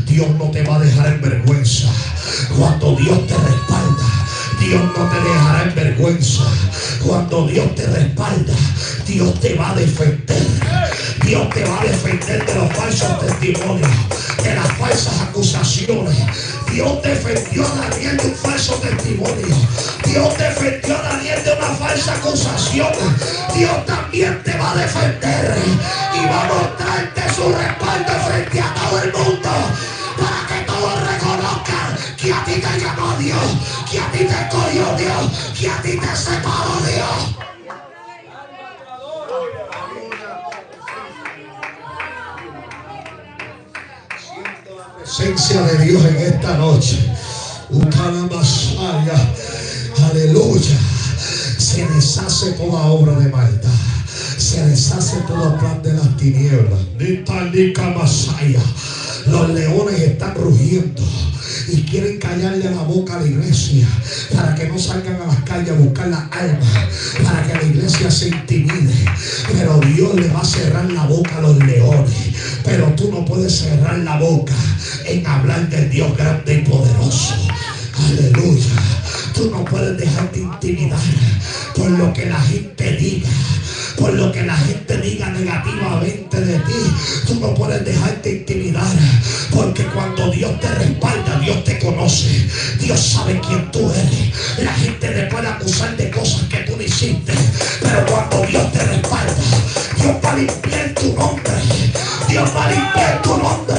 Dios no te va a dejar en vergüenza. Cuando Dios te respalda, Dios no te dejará en vergüenza. Cuando Dios te respalda, Dios te va a defender. Dios te va a defender de los falsos testimonios, de las falsas acusaciones. Dios defendió a Daniel de un falso testimonio. Dios defendió a Daniel de una falsa acusación. Dios también te va a defender y va a mostrarte su respaldo frente a todo el mundo, para que todos reconozcan que a ti te llamó Dios, que a ti te escogió Dios, que a ti te separó Dios. Siento la presencia de Dios en esta noche. Aleluya. Se deshace toda obra de maldad. Se deshace todo plan de las tinieblas. Los leones están rugiendo y quieren callarle la boca a la iglesia para que no salgan a las calles a buscar las almas, para que la iglesia se intimide. Pero Dios le va a cerrar la boca a los leones. Pero tú no puedes cerrar la boca en hablar del Dios grande y poderoso. Aleluya. Tú no puedes dejarte intimidar por lo que la gente diga, por lo que la gente diga negativamente de ti. Tú no puedes dejarte intimidar, porque cuando Dios te respalda, Dios te conoce. Dios sabe quién tú eres. La gente te puede acusar de cosas que tú no hiciste, pero cuando Dios te respalda, Dios va a limpiar tu nombre. Dios va a limpiar tu nombre.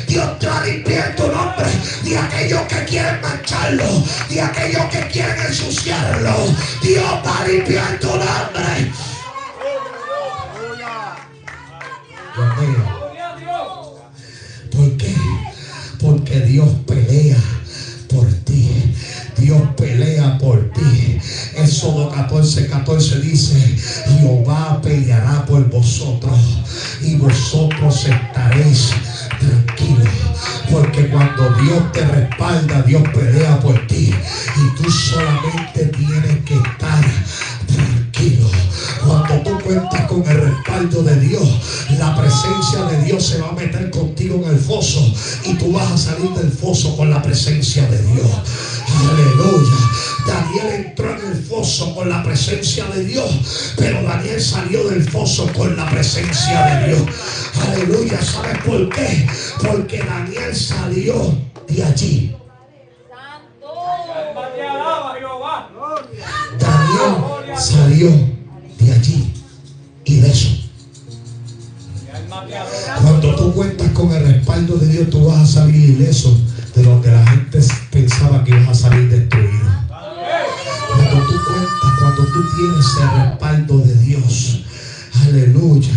Dios te va a limpiar tu nombre de aquellos que quieren mancharlo, de aquellos que quieren ensuciarlo. Dios va a limpiar tu nombre. Dios mío. ¿Por qué? Porque Dios pelea por ti. Dios pelea por ti. Éxodo 14:14 dice: Jehová peleará por vosotros y vosotros estaréis tranquilos. Porque cuando Dios te respalda, Dios pelea por ti. Y tú solamente tienes que estar tranquilo. Cuando tú cuentas con el respaldo de Dios, la presencia de Dios se va a meter contigo en el foso y tú vas a salir del foso con la presencia de Dios. Aleluya. Daniel entró en el foso con la presencia de Dios, pero Daniel salió del foso con la presencia de Dios. Aleluya. ¿Sabes por qué? Porque Daniel salió de allí. Daniel salió de allí y de eso. Cuando tú cuentas con el respaldo de Dios, tú vas a salir ileso de donde la gente pensaba que ibas a salir destruido. Cuando tú cuentas, cuando tú tienes el respaldo de Dios, aleluya,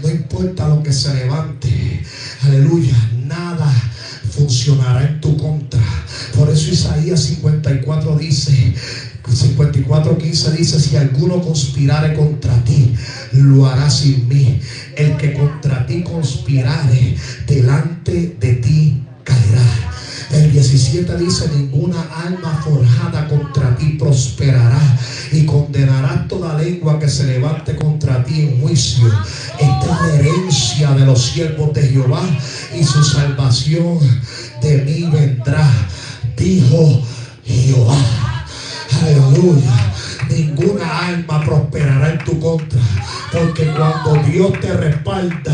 No importa lo que se levante, aleluya, nada funcionará en tu contra. Por eso Isaías 54 dice, 54:15 dice: si alguno conspirare contra ti, lo hará sin mí. El que contra ti conspirare, delante de ti caerá. El 17 dice: ninguna alma forjada contra ti prosperará, y condenarás toda lengua que se levante contra ti en juicio. Esta es la herencia de los siervos de Jehová, y su salvación de mí vendrá, dijo Jehová. Aleluya. Ninguna alma prosperará en tu contra, porque cuando Dios te respalda,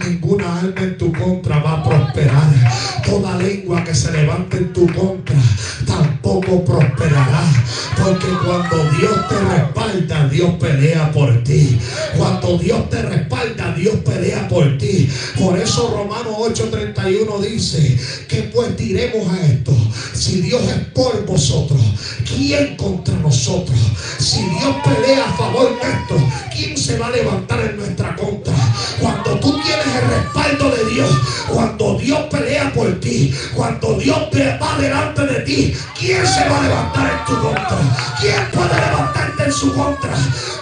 ninguna alma en tu contra va a prosperar. Toda lengua que se levante en tu contra tampoco prosperará, porque cuando Dios te respalda, Dios pelea por ti. Cuando Dios te respalda, Dios pelea por ti. Por eso Romanos 8:31 dice: que pues diremos a esto: si Dios es por vosotros, ¿quién contra nosotros? Si Dios pelea a favor nuestro, ¿quién se va a levantar en nuestra contra? Cuando tú tienes el respaldo de Dios, cuando Dios pelea por ti, cuando Dios va delante de ti, ¿quién se va a levantar en tu contra? ¿Quién puede levantarte en su contra?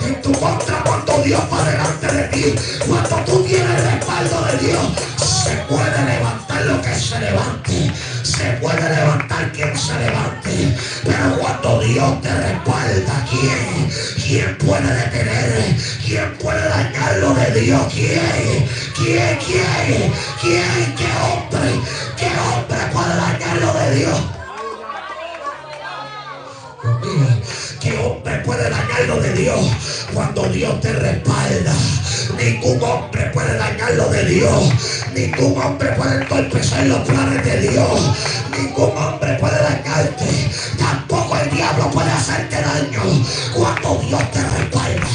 En tu contra, cuando Dios va delante de ti, cuando tú tienes el respaldo de Dios, se puede levantar lo que se levante. Se puede levantar quien se levante, pero cuando Dios te respalda, ¿quién puede detener? ¿Quién puede dañar lo de Dios? ¿Quién? ¿Qué hombre puede dañar lo de Dios? ¿Qué hombre puede dañar lo de Dios? Cuando Dios te respalda, ningún hombre puede dañar lo de Dios. Ningún hombre puede entorpecer los planes de Dios. Ningún hombre puede dañarte. Tampoco el diablo puede hacerte daño. Cuando Dios te respalda,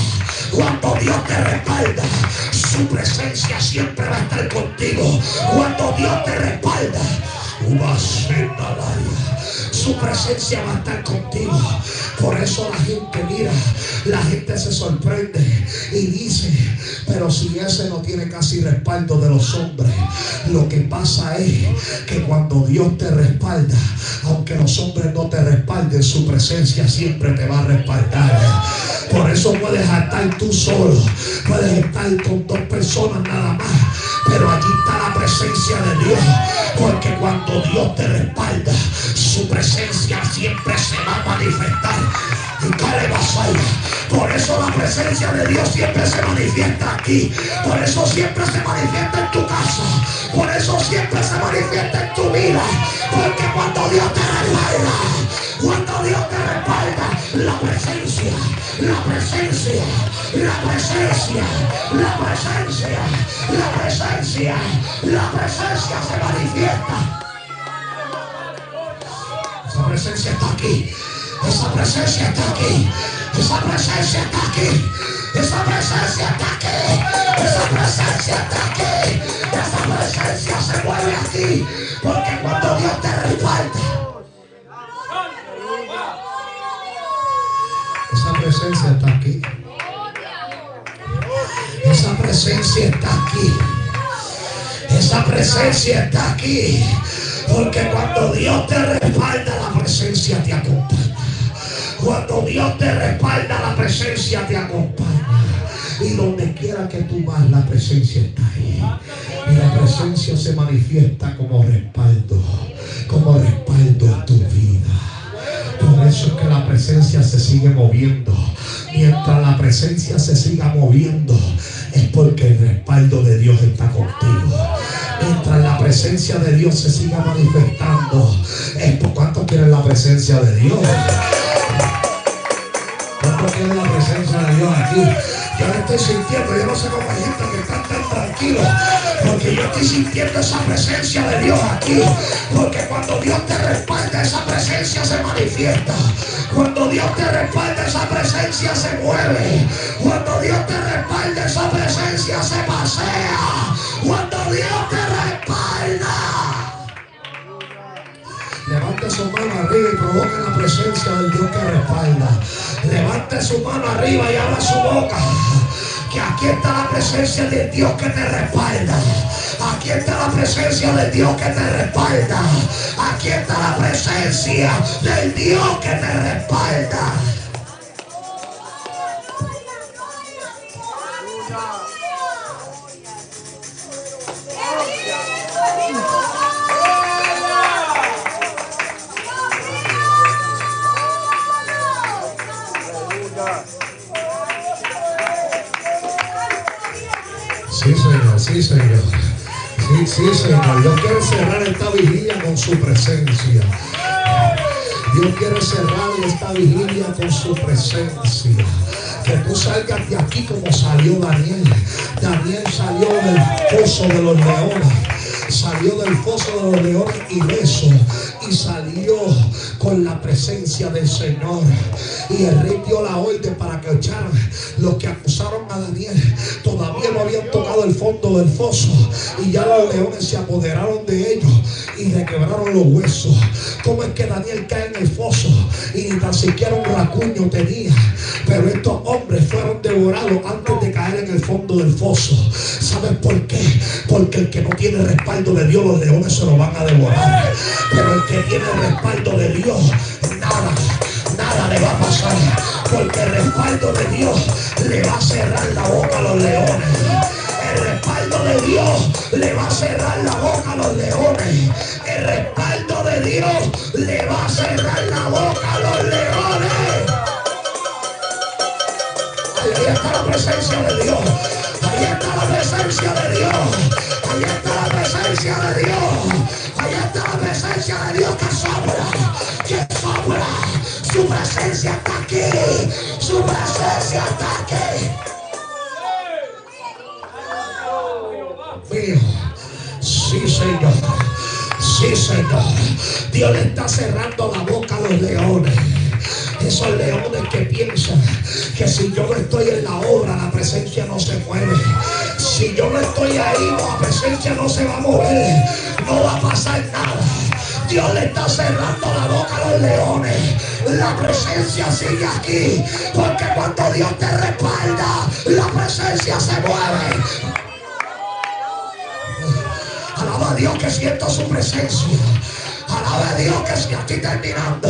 cuando Dios te respalda, su presencia siempre va a estar contigo. Cuando Dios te respalda, su presencia va a estar contigo. Por eso la gente mira, la gente se sorprende y dice: pero si ese no tiene casi respaldo de los hombres. Lo que pasa es que cuando Dios te respalda, aunque los hombres no te respalden, su presencia siempre te va a respaldar. Por eso puedes estar tú solo, puedes estar con 2 personas nada más, pero allí está la presencia de Dios. Porque cuando Dios te respalda, su presencia siempre se va a manifestar. Y cae vasalla. Por eso la presencia de Dios siempre se manifiesta aquí. Por eso siempre se manifiesta en tu casa. Por eso siempre se manifiesta en tu vida. Porque cuando Dios te respalda, cuando Dios te respalda, la presencia se manifiesta. Esa presencia está aquí. Esa presencia está aquí. Esa presencia está aquí. Esa presencia está aquí. Esa presencia está aquí. Esa presencia se mueve aquí. Porque cuando Dios te respalda, esa presencia está aquí. Esa presencia está aquí. Esa presencia está aquí. Porque cuando Dios te respalda, la presencia te acompaña. Cuando Dios te respalda, la presencia te acompaña. Y donde quiera que tú vas, la presencia está ahí. Y la presencia se manifiesta como respaldo en tu vida. Por eso es que la presencia se sigue moviendo. Mientras la presencia se siga moviendo, es porque el respaldo de Dios está contigo. Mientras la presencia de Dios se siga manifestando, es por cuánto quieren la presencia de Dios. ¿Cuánto quieren la presencia de Dios aquí? Yo la estoy sintiendo. Yo no sé cómo hay gente que está tan tranquilo, porque yo estoy sintiendo esa presencia de Dios aquí. Porque cuando Dios te respalda, esa presencia se manifiesta. Cuando Dios te respalda, esa presencia se mueve. Cuando Dios te respalda, esa presencia se pasea. Cuando Dios te respalda, levante su mano arriba y provoque la presencia del Dios que respalda. Levante su mano arriba y abra su boca. Que aquí está la presencia del Dios que te respalda. Aquí está la presencia del Dios que te respalda. Aquí está la presencia del Dios que te respalda. Sí, Señor, sí, Señor. Sí, Señor. Dios quiere cerrar esta vigilia con su presencia. Dios quiere cerrar esta vigilia con su presencia. Que tú salgas de aquí como salió Daniel. Daniel salió del foso de los leones. Salió del foso de los leones ileso. Y salió con la presencia del Señor. Y el rey dio la orden para que echaran los que acusaron a Daniel. Todavía no habían tocado el fondo del foso. Y ya los leones se apoderaron de ellos y le quebraron los huesos. ¿Cómo es que Daniel cae en el foso y ni tan siquiera un rasguño tenía? Pero estos hombres fueron devorados antes de caer en el fondo del foso. ¿Sabes por qué? Porque el que no tiene respaldo de Dios, los leones se lo van a devorar. Pero el que tiene respaldo de Dios, nada le va a pasar. Porque el respaldo de Dios le va a cerrar la boca a los leones. El respaldo de Dios le va a cerrar la boca a los leones. El respaldo de Dios le va a cerrar la boca a los leones. Ahí está la presencia de Dios. Ahí está la presencia de Dios. Ahí está la presencia de Dios. Ahí está la presencia de Dios que sopla. Que sopla. Su presencia está aquí. Su presencia está aquí. Mío. Sí, Señor. Sí, Señor. Dios le está cerrando la boca a los leones. Esos leones que piensan que si yo no estoy en la obra, la presencia no se mueve. Si yo no estoy ahí, la presencia no se va a mover. No va a pasar nada. Dios le está cerrando la boca a los leones. La presencia sigue aquí. Porque cuando Dios te respalda, la presencia se mueve. Alaba a Dios que siento su presencia. Alaba a Dios que si estoy terminando.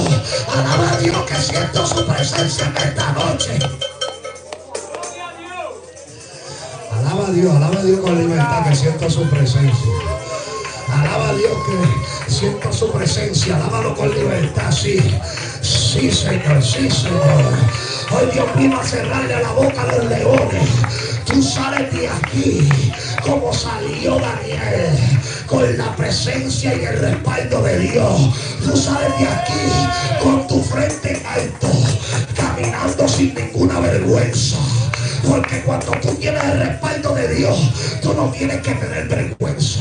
Alaba a Dios que siento su presencia en esta noche. Alaba a Dios con libertad que siento su presencia. Alaba a Dios que siento su presencia. Alábalo con libertad, sí. Sí, Señor, sí, Señor. Hoy Dios vino a cerrarle la boca a los leones. Tú sales de aquí como salió Daniel, con la presencia y el respaldo de Dios. Tú sales de aquí con tu frente en alto, caminando sin ninguna vergüenza. Porque cuando tú tienes el respaldo de Dios, tú no tienes que tener vergüenza.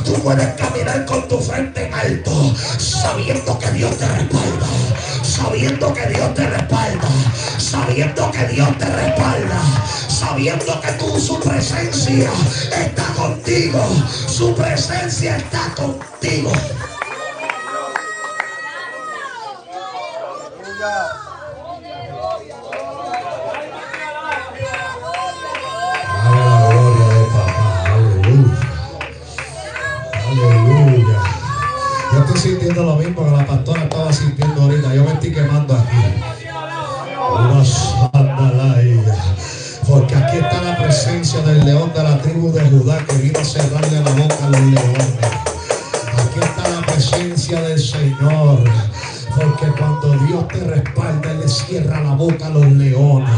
Tú puedes caminar con tu frente en alto, sabiendo que Dios te respalda. Sabiendo que Dios te respalda. Sabiendo que Dios te respalda. Sabiendo que su presencia está contigo. Su presencia está contigo. Yo estoy sintiendo lo mismo que la pastora estaba sintiendo ahorita. Yo me estoy quemando aquí. Porque aquí está la presencia del león de la tribu de Judá que vino a cerrarle la boca a los leones. Aquí está la presencia del Señor. Porque cuando Dios te respalda, Él le cierra la boca a los leones.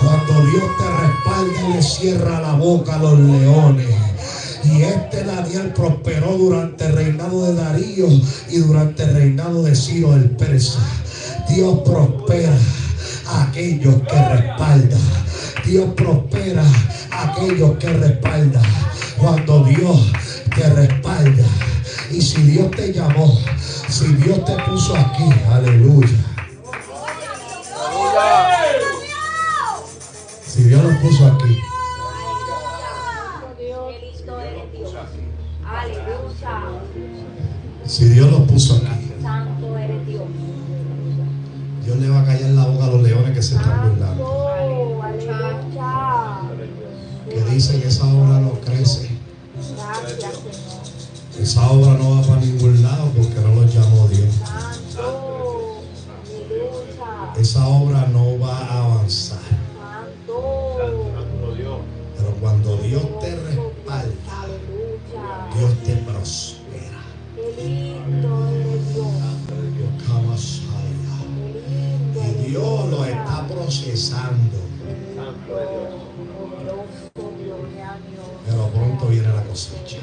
Cuando Dios te respalda, Él le cierra la boca a los leones. Y Daniel prosperó durante el reinado de Darío y durante el reinado de Ciro el persa. Dios prospera a aquellos que respaldan. Dios prospera a aquellos que respaldan. Cuando Dios te respalda. Y si Dios te llamó, si Dios te puso aquí, aleluya. Si Dios lo puso aquí. Si Dios lo puso aquí. callar la boca a los leones que se están burlando. Que dicen que esa obra no crece. Esa obra no va para ningún lado porque no los llamó Dios. Esa obra no va a avanzar. Pero cuando Dios te respalda, Dios te prospera. Y Dios lo está procesando. Pero pronto viene la cosecha.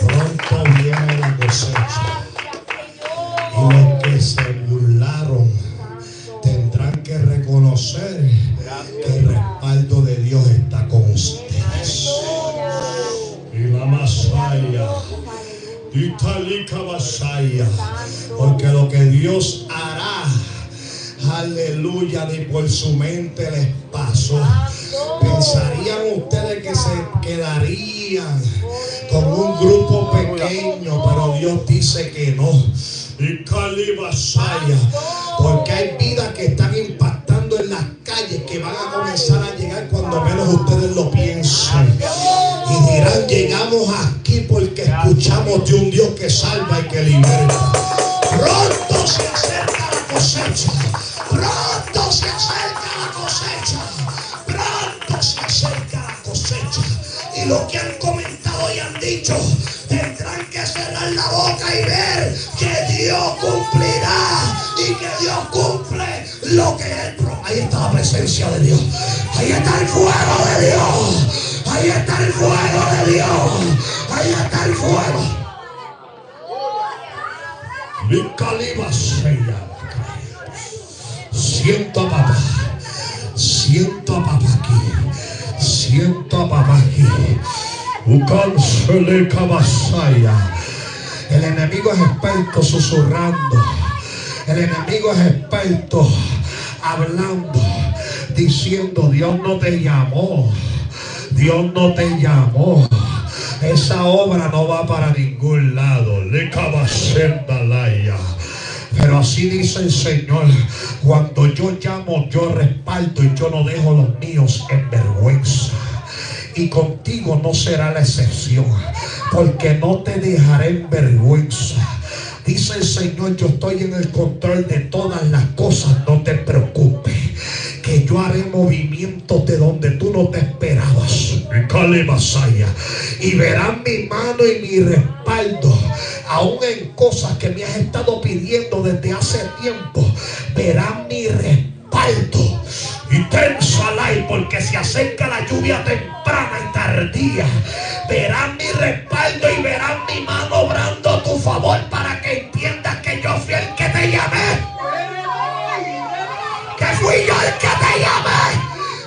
Pronto viene la cosecha. Y los que se burlaron tendrán que reconocer que el respaldo de Dios está con ustedes. Y la Masaya, Italika Masaya, porque lo que Dios hará, aleluya, ni por su mente les pasó. Pensarían ustedes que se quedarían con un grupo pequeño, pero Dios dice que no. Y Calibasaya, porque hay vidas que están impactando en las calles que van a comenzar a llegar cuando menos ustedes lo piensan. Y dirán, llegamos aquí porque escuchamos de un Dios que salva y que liberta. Pronto se acerca la cosecha. Pronto se acerca la cosecha. Pronto se acerca la cosecha. Y lo que han comentado y han dicho, tendrán que cerrar la boca y ver que Dios cumplirá. Y que Dios cumple lo que Él promete. Ahí está la presencia de Dios. Ahí está el fuego de Dios. Ahí está el fuego de Dios. Ahí está el fuego. Mi caliba sella. Siento a papá. Siento a papá aquí. Siento a papá aquí. Ucansele cabasaya. El enemigo es experto susurrando. El enemigo es experto hablando, diciendo: Dios no te llamó. Dios no te llamó. Esa obra no va para ningún lado. Le cabasendalaya. Pero así dice el Señor: cuando yo llamo, yo respaldo y yo no dejo los míos en vergüenza. Y contigo no será la excepción, porque no te dejaré en vergüenza. Dice el Señor: yo estoy en el control de todas las cosas, no te preocupes, que yo haré movimientos de donde tú no te esperabas. Y verán mi mano y mi respaldo, aún en cosas que me has estado pidiendo desde hace tiempo. Verán mi respaldo. Y tensalai, porque se acerca la lluvia temprana y tardía. Verán mi respaldo y verán mi mano obrando a tu favor, para que entiendas que yo fui el que te llamé. Que fui yo el que te llamé.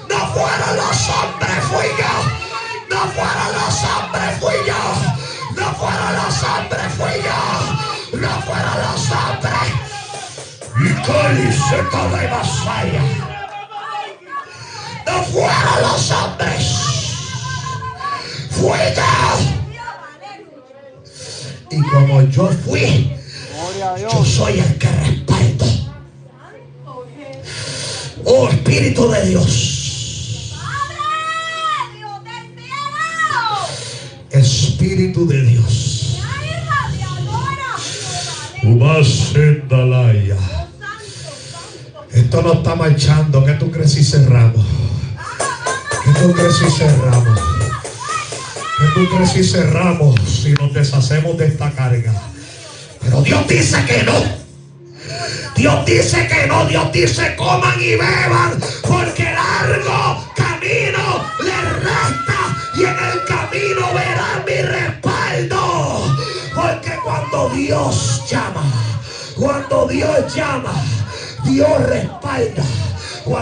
No fueron los hombres, fui yo. No fueron los hombres, fui yo. No fueron los hombres, fui yo. No fueron los hombres. Y coliseta de Masaya. No fueron los hombres, fui yo. Y como yo fui, yo soy el que respaldo. Oh Espíritu de Dios. Espíritu de Dios. Esto no está marchando. ¿Qué tú crees si cerramos? ¿Qué tú crees si cerramos? ¿Qué tú crees si cerramos? Si nos deshacemos de esta carga. Pero Dios dice que no. Dios dice que no. Dios dice: coman y beban, porque largo camino les resta, y en el camino verán mi respaldo. Porque cuando Dios llama, Dios respalda.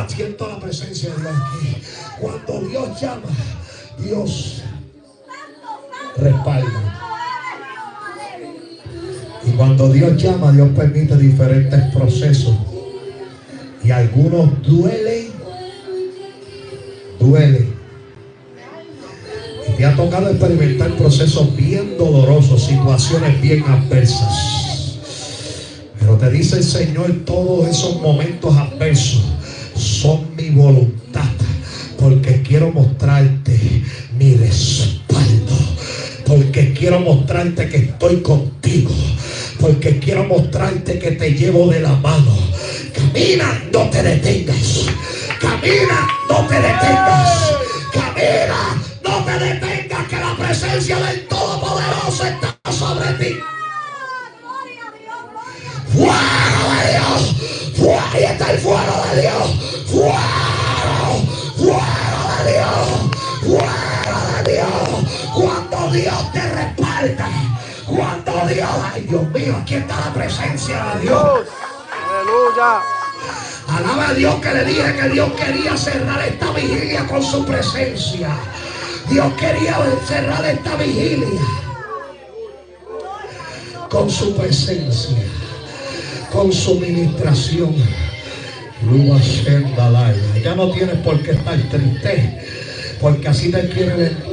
Siento la presencia de Dios aquí. Cuando Dios llama, Dios respalda. Y cuando Dios llama, Dios permite diferentes procesos. Y algunos duelen. Y Me ha tocado experimentar procesos bien dolorosos, situaciones bien adversas. Pero te dice el Señor, todos esos momentos adversos son mi voluntad, porque quiero mostrarte mi respaldo, porque quiero mostrarte que estoy contigo, porque quiero mostrarte que te llevo de la mano. Camina, no te detengas. Camina, no te detengas. Camina, no te detengas, que la presencia del Todopoderoso está sobre ti. ¡Fuego de Dios! ¡Fuego! Ahí está el fuego de Dios. ¡Fuego! ¡Fuego de Dios! ¡Fuego de Dios! Cuando Dios te respalda, cuando Dios... ¡Ay, Dios mío! Aquí está la presencia de Dios. Aleluya. Alaba a Dios, que le dije que Dios quería cerrar esta vigilia con su presencia. Dios quería cerrar esta vigilia con su presencia, con su ministración. Ya no tienes por qué estar triste, porque así te quiere ver.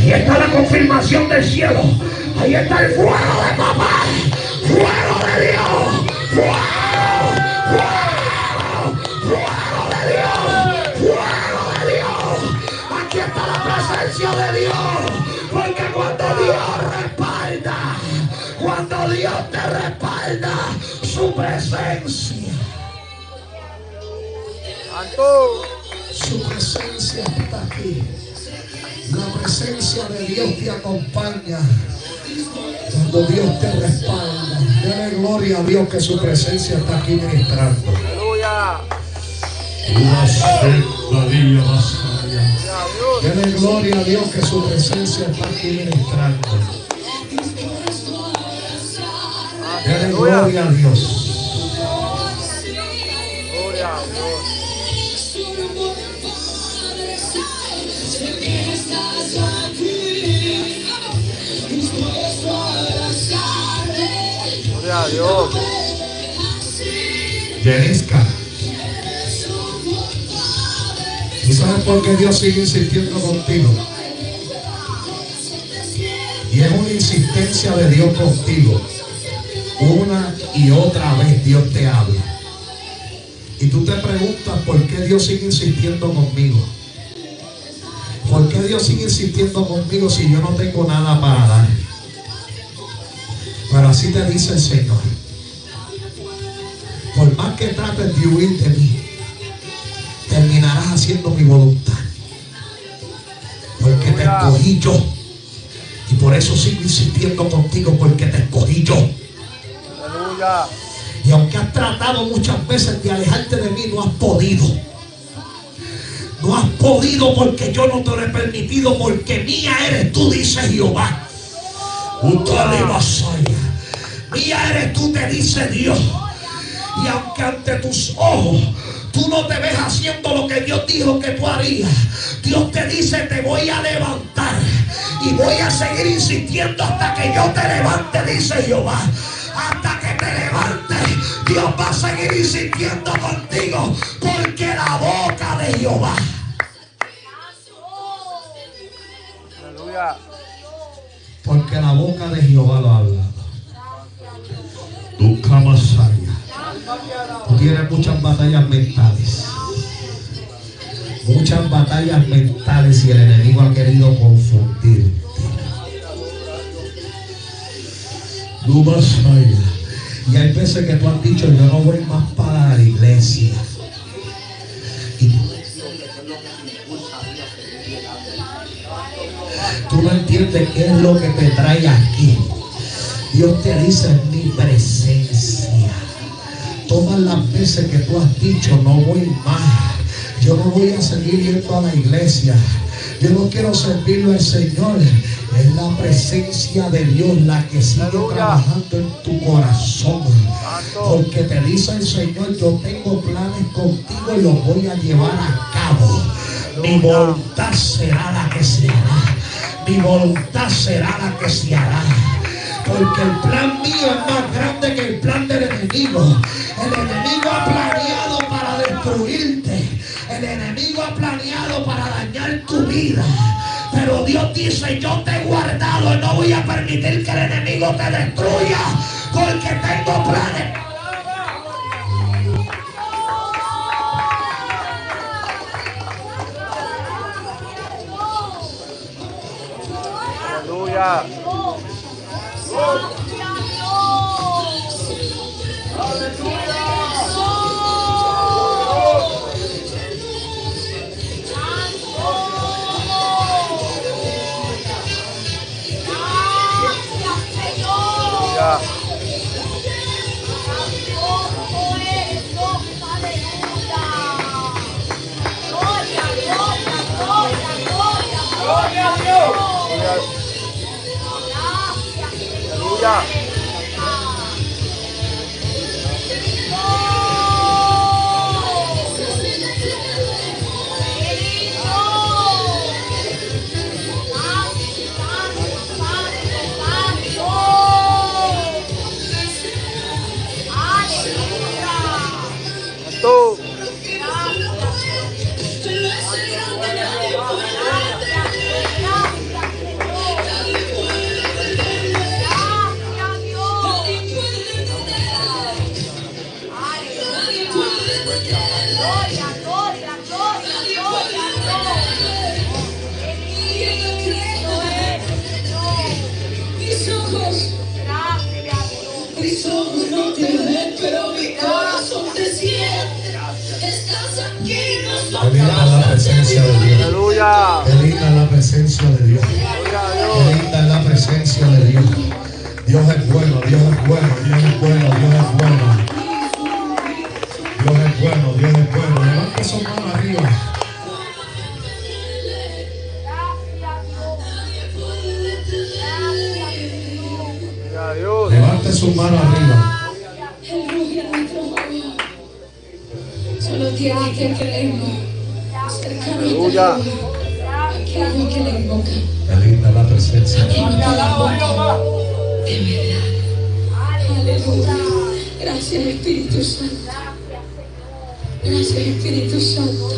Ahí está la confirmación del cielo. Ahí está el fuego de papá. Fuego de Dios. Fuego. Fuego. Fuego de Dios. Fuego de Dios. Aquí está la presencia de Dios. Porque cuando Dios respalda, cuando Dios te respalda, su presencia. Su presencia está aquí. La presencia de Dios te acompaña cuando Dios te respalda. Dele gloria a Dios que su presencia está aquí ministrando. Aleluya. Dele gloria a Dios que su presencia está aquí ministrando. Dele gloria a Dios. Gloria a Dios. Gloria a Dios. Yenisca. ¿Y sabes por qué Dios sigue insistiendo contigo? Y es una insistencia de Dios contigo. Una y otra vez Dios te habla. Y tú te preguntas por qué Dios sigue insistiendo conmigo. ¿Por qué Dios sigue insistiendo conmigo si yo no tengo nada para dar? Pero así te dice el Señor. Por más que trates de huir de mí, terminarás haciendo mi voluntad. Porque te escogí yo. Y por eso sigo insistiendo contigo, porque te escogí yo. Aleluya. Y aunque has tratado muchas veces de alejarte de mí, no has podido. No has podido porque yo no te lo he permitido, porque mía eres tú, dice Jehová. Mía eres tú, te dice Dios. Y aunque ante tus ojos tú no te ves haciendo lo que Dios dijo que tú harías, Dios te dice: te voy a levantar y voy a seguir insistiendo hasta que yo te levante, dice Jehová. Hasta que te levantes, Dios va a seguir insistiendo contigo, porque la boca de Jehová. Aleluya. Porque la boca de Jehová lo ha hablado. Tu cama sabia. Tú tienes muchas batallas mentales. Muchas batallas mentales y el enemigo ha querido confundirte. Tu vasalla. Y hay veces que tú has dicho: yo no voy más para la iglesia. Tú no entiendes qué es lo que te trae aquí. Dios te dice en mi presencia. Todas las veces que tú has dicho no voy más, yo no voy a seguir yendo a la iglesia, yo no quiero servirlo al Señor, es la presencia de Dios la que sigue trabajando en tu corazón, porque te dice el Señor: yo tengo planes contigo y los voy a llevar a cabo. Mi voluntad será la que se hará, mi voluntad será la que se hará. Porque el plan mío es más grande que el plan del enemigo. El enemigo ha planeado para destruirte. El enemigo ha planeado para dañar tu vida. Pero Dios dice: yo te he guardado y no voy a permitir que el enemigo te destruya. Porque tengo planes. Aleluya. Mis ojos no te ven, pero mi corazón te siente. Estás aquí, no Qué linda la presencia de Dios. Aleluya. Qué linda la presencia de Dios. Qué linda es la presencia de Dios. Dios es bueno, Dios es bueno, Dios es bueno, Dios es bueno. Dios es bueno, Dios es bueno. Levanta su mano arriba. Levante su mano arriba. Él ruge en nuestro favor. Solo tiene que creerlo. Cercano Aleluya. aquello que le invoca. Qué linda la presencia de Aquello Dios. que le invoca. De verdad. Aleluya. Gracias, Espíritu Santo. Gracias, Espíritu Santo.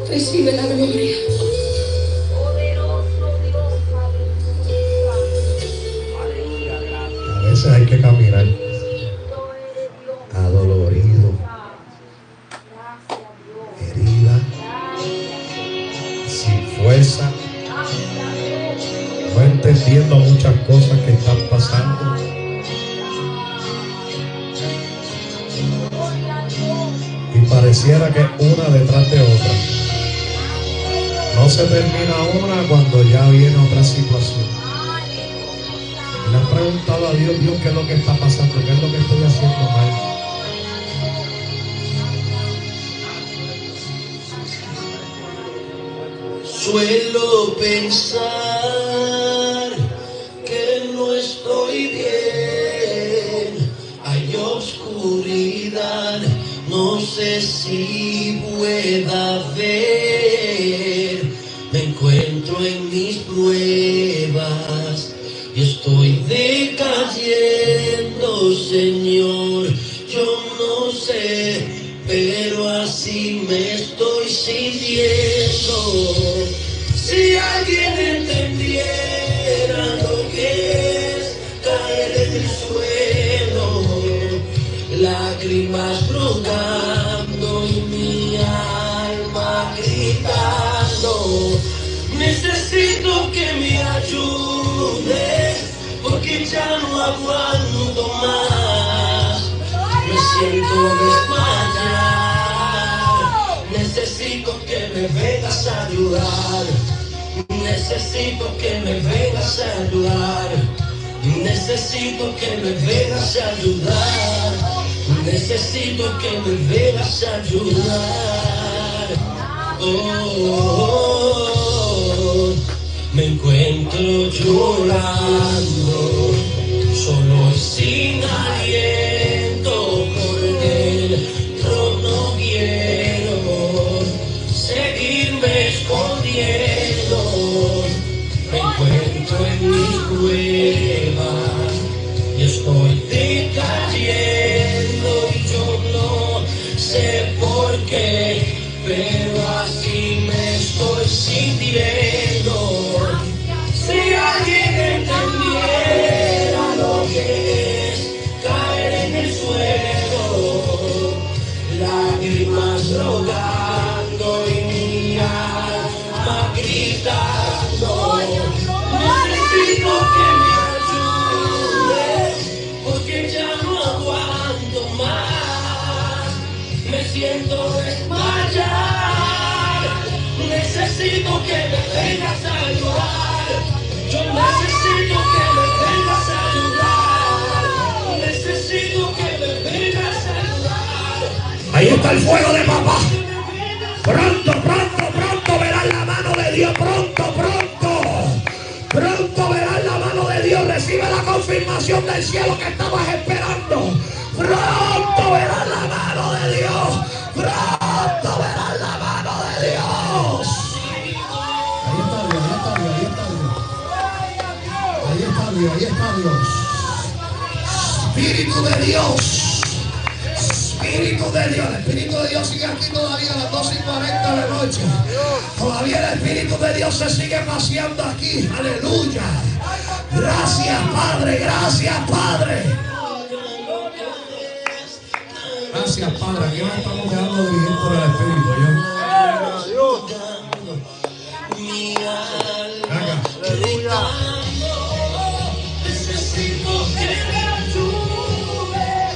Recibe la gloria. A veces hay que caminar adolorido, herida, sin fuerza, no entendiendo muchas cosas que están pasando. Y pareciera que una detrás de otra. No se termina una cuando ya viene otra situación. Le has preguntado a Dios: Dios, ¿qué es lo que está pasando? ¿Qué es lo que estoy haciendo mal? Suelo pensar que no estoy bien, hay oscuridad, no sé si pueda ver, me encuentro en mis pruebas y estoy decayendo, Señor, yo no sé, pero así me estoy sintiendo. Si alguien entendiera lo que es caer en el suelo, lágrimas brotando y mi alma gritando, necesito que me ayudes, porque ya no aguanto más, me siento desmayar, necesito que me me vengas a ayudar. Necesito que me vengas a ayudar. Necesito que me vengas a ayudar. Necesito que me vengas a ayudar. Oh, me encuentro llorando, solo y sin aliento, porque dentro no quiero seguirme escondiendo. Me encuentro en mi cueva y estoy decayendo y yo no sé por qué, pero así me estoy sintiendo. Si alguien entendiera lo que es caer en el suelo, lágrimas rodando y mi alma gritando, necesito que me ayudes, porque ya no aguanto más, me siento desmayar. Necesito que me vengas a ayudar. Yo necesito que me vengas a ayudar. Necesito que me vengas a ayudar. Ahí está el fuego de papá. Pronto, pronto, pronto verás la mano de Dios. Pronto, pronto. Pronto verás la mano de Dios. Recibe la confirmación del cielo que estabas esperando. Pronto verás la mano de Dios. Pronto verás la mano de Dios. Ahí está Dios, ahí está Dios. Espíritu de Dios. Espíritu de Dios. El Espíritu de Dios sigue aquí todavía a las 12:40 de la noche. Todavía el Espíritu de Dios se sigue paseando aquí. Aleluya. Gracias, Padre. Gracias, Padre. Gracias, Padre. Aquí nos estamos quedando dirigidos por el Espíritu. Acá. Necesito que me ayudes,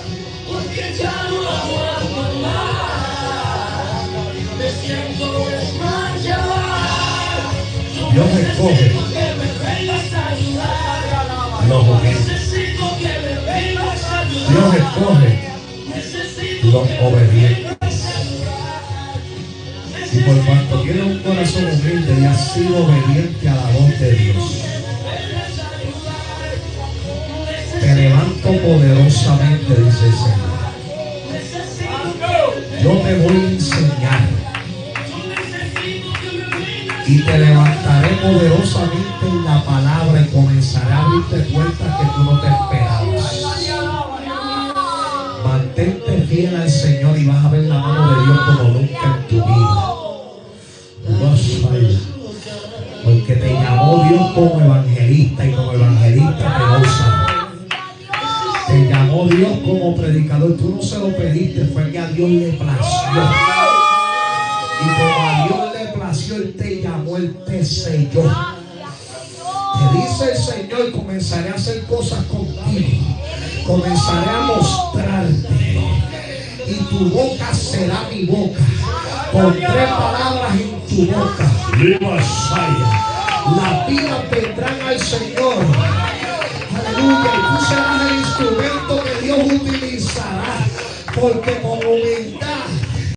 porque ya no aguanto más, me siento desmayar. Dios escoge Que me vengas a ayudar. los obedientes. Necesito que me vengas a ayudar. Dios escoge los obedientes. Y por cuanto tiene un corazón humilde y ha sido obediente a la voz de Dios, te levanto poderosamente, dice el Señor. Yo te voy a enseñar y te levantaré poderosamente en la palabra y comenzaré a abrirte puertas que tú no te esperabas. Mantente fiel al Señor y vas a ver la mano de Dios como nunca en tu vida. Vas a ir. Porque te llamó Dios como evangelista y como evangelista te va a usar. Te llamó Dios como predicador. Tú no se lo pediste, fue que a Dios le plació. Y como a Dios le plació, Él te llamó, Él te selló. Te dice el Señor, comenzaré a hacer cosas contigo. Comenzaré a mostrarte. Y tu boca será mi boca. Pondré palabras en tu boca. Las vidas vendrán al Señor. Aleluya. Y tú serás el instrumento que Dios utilizará. Porque por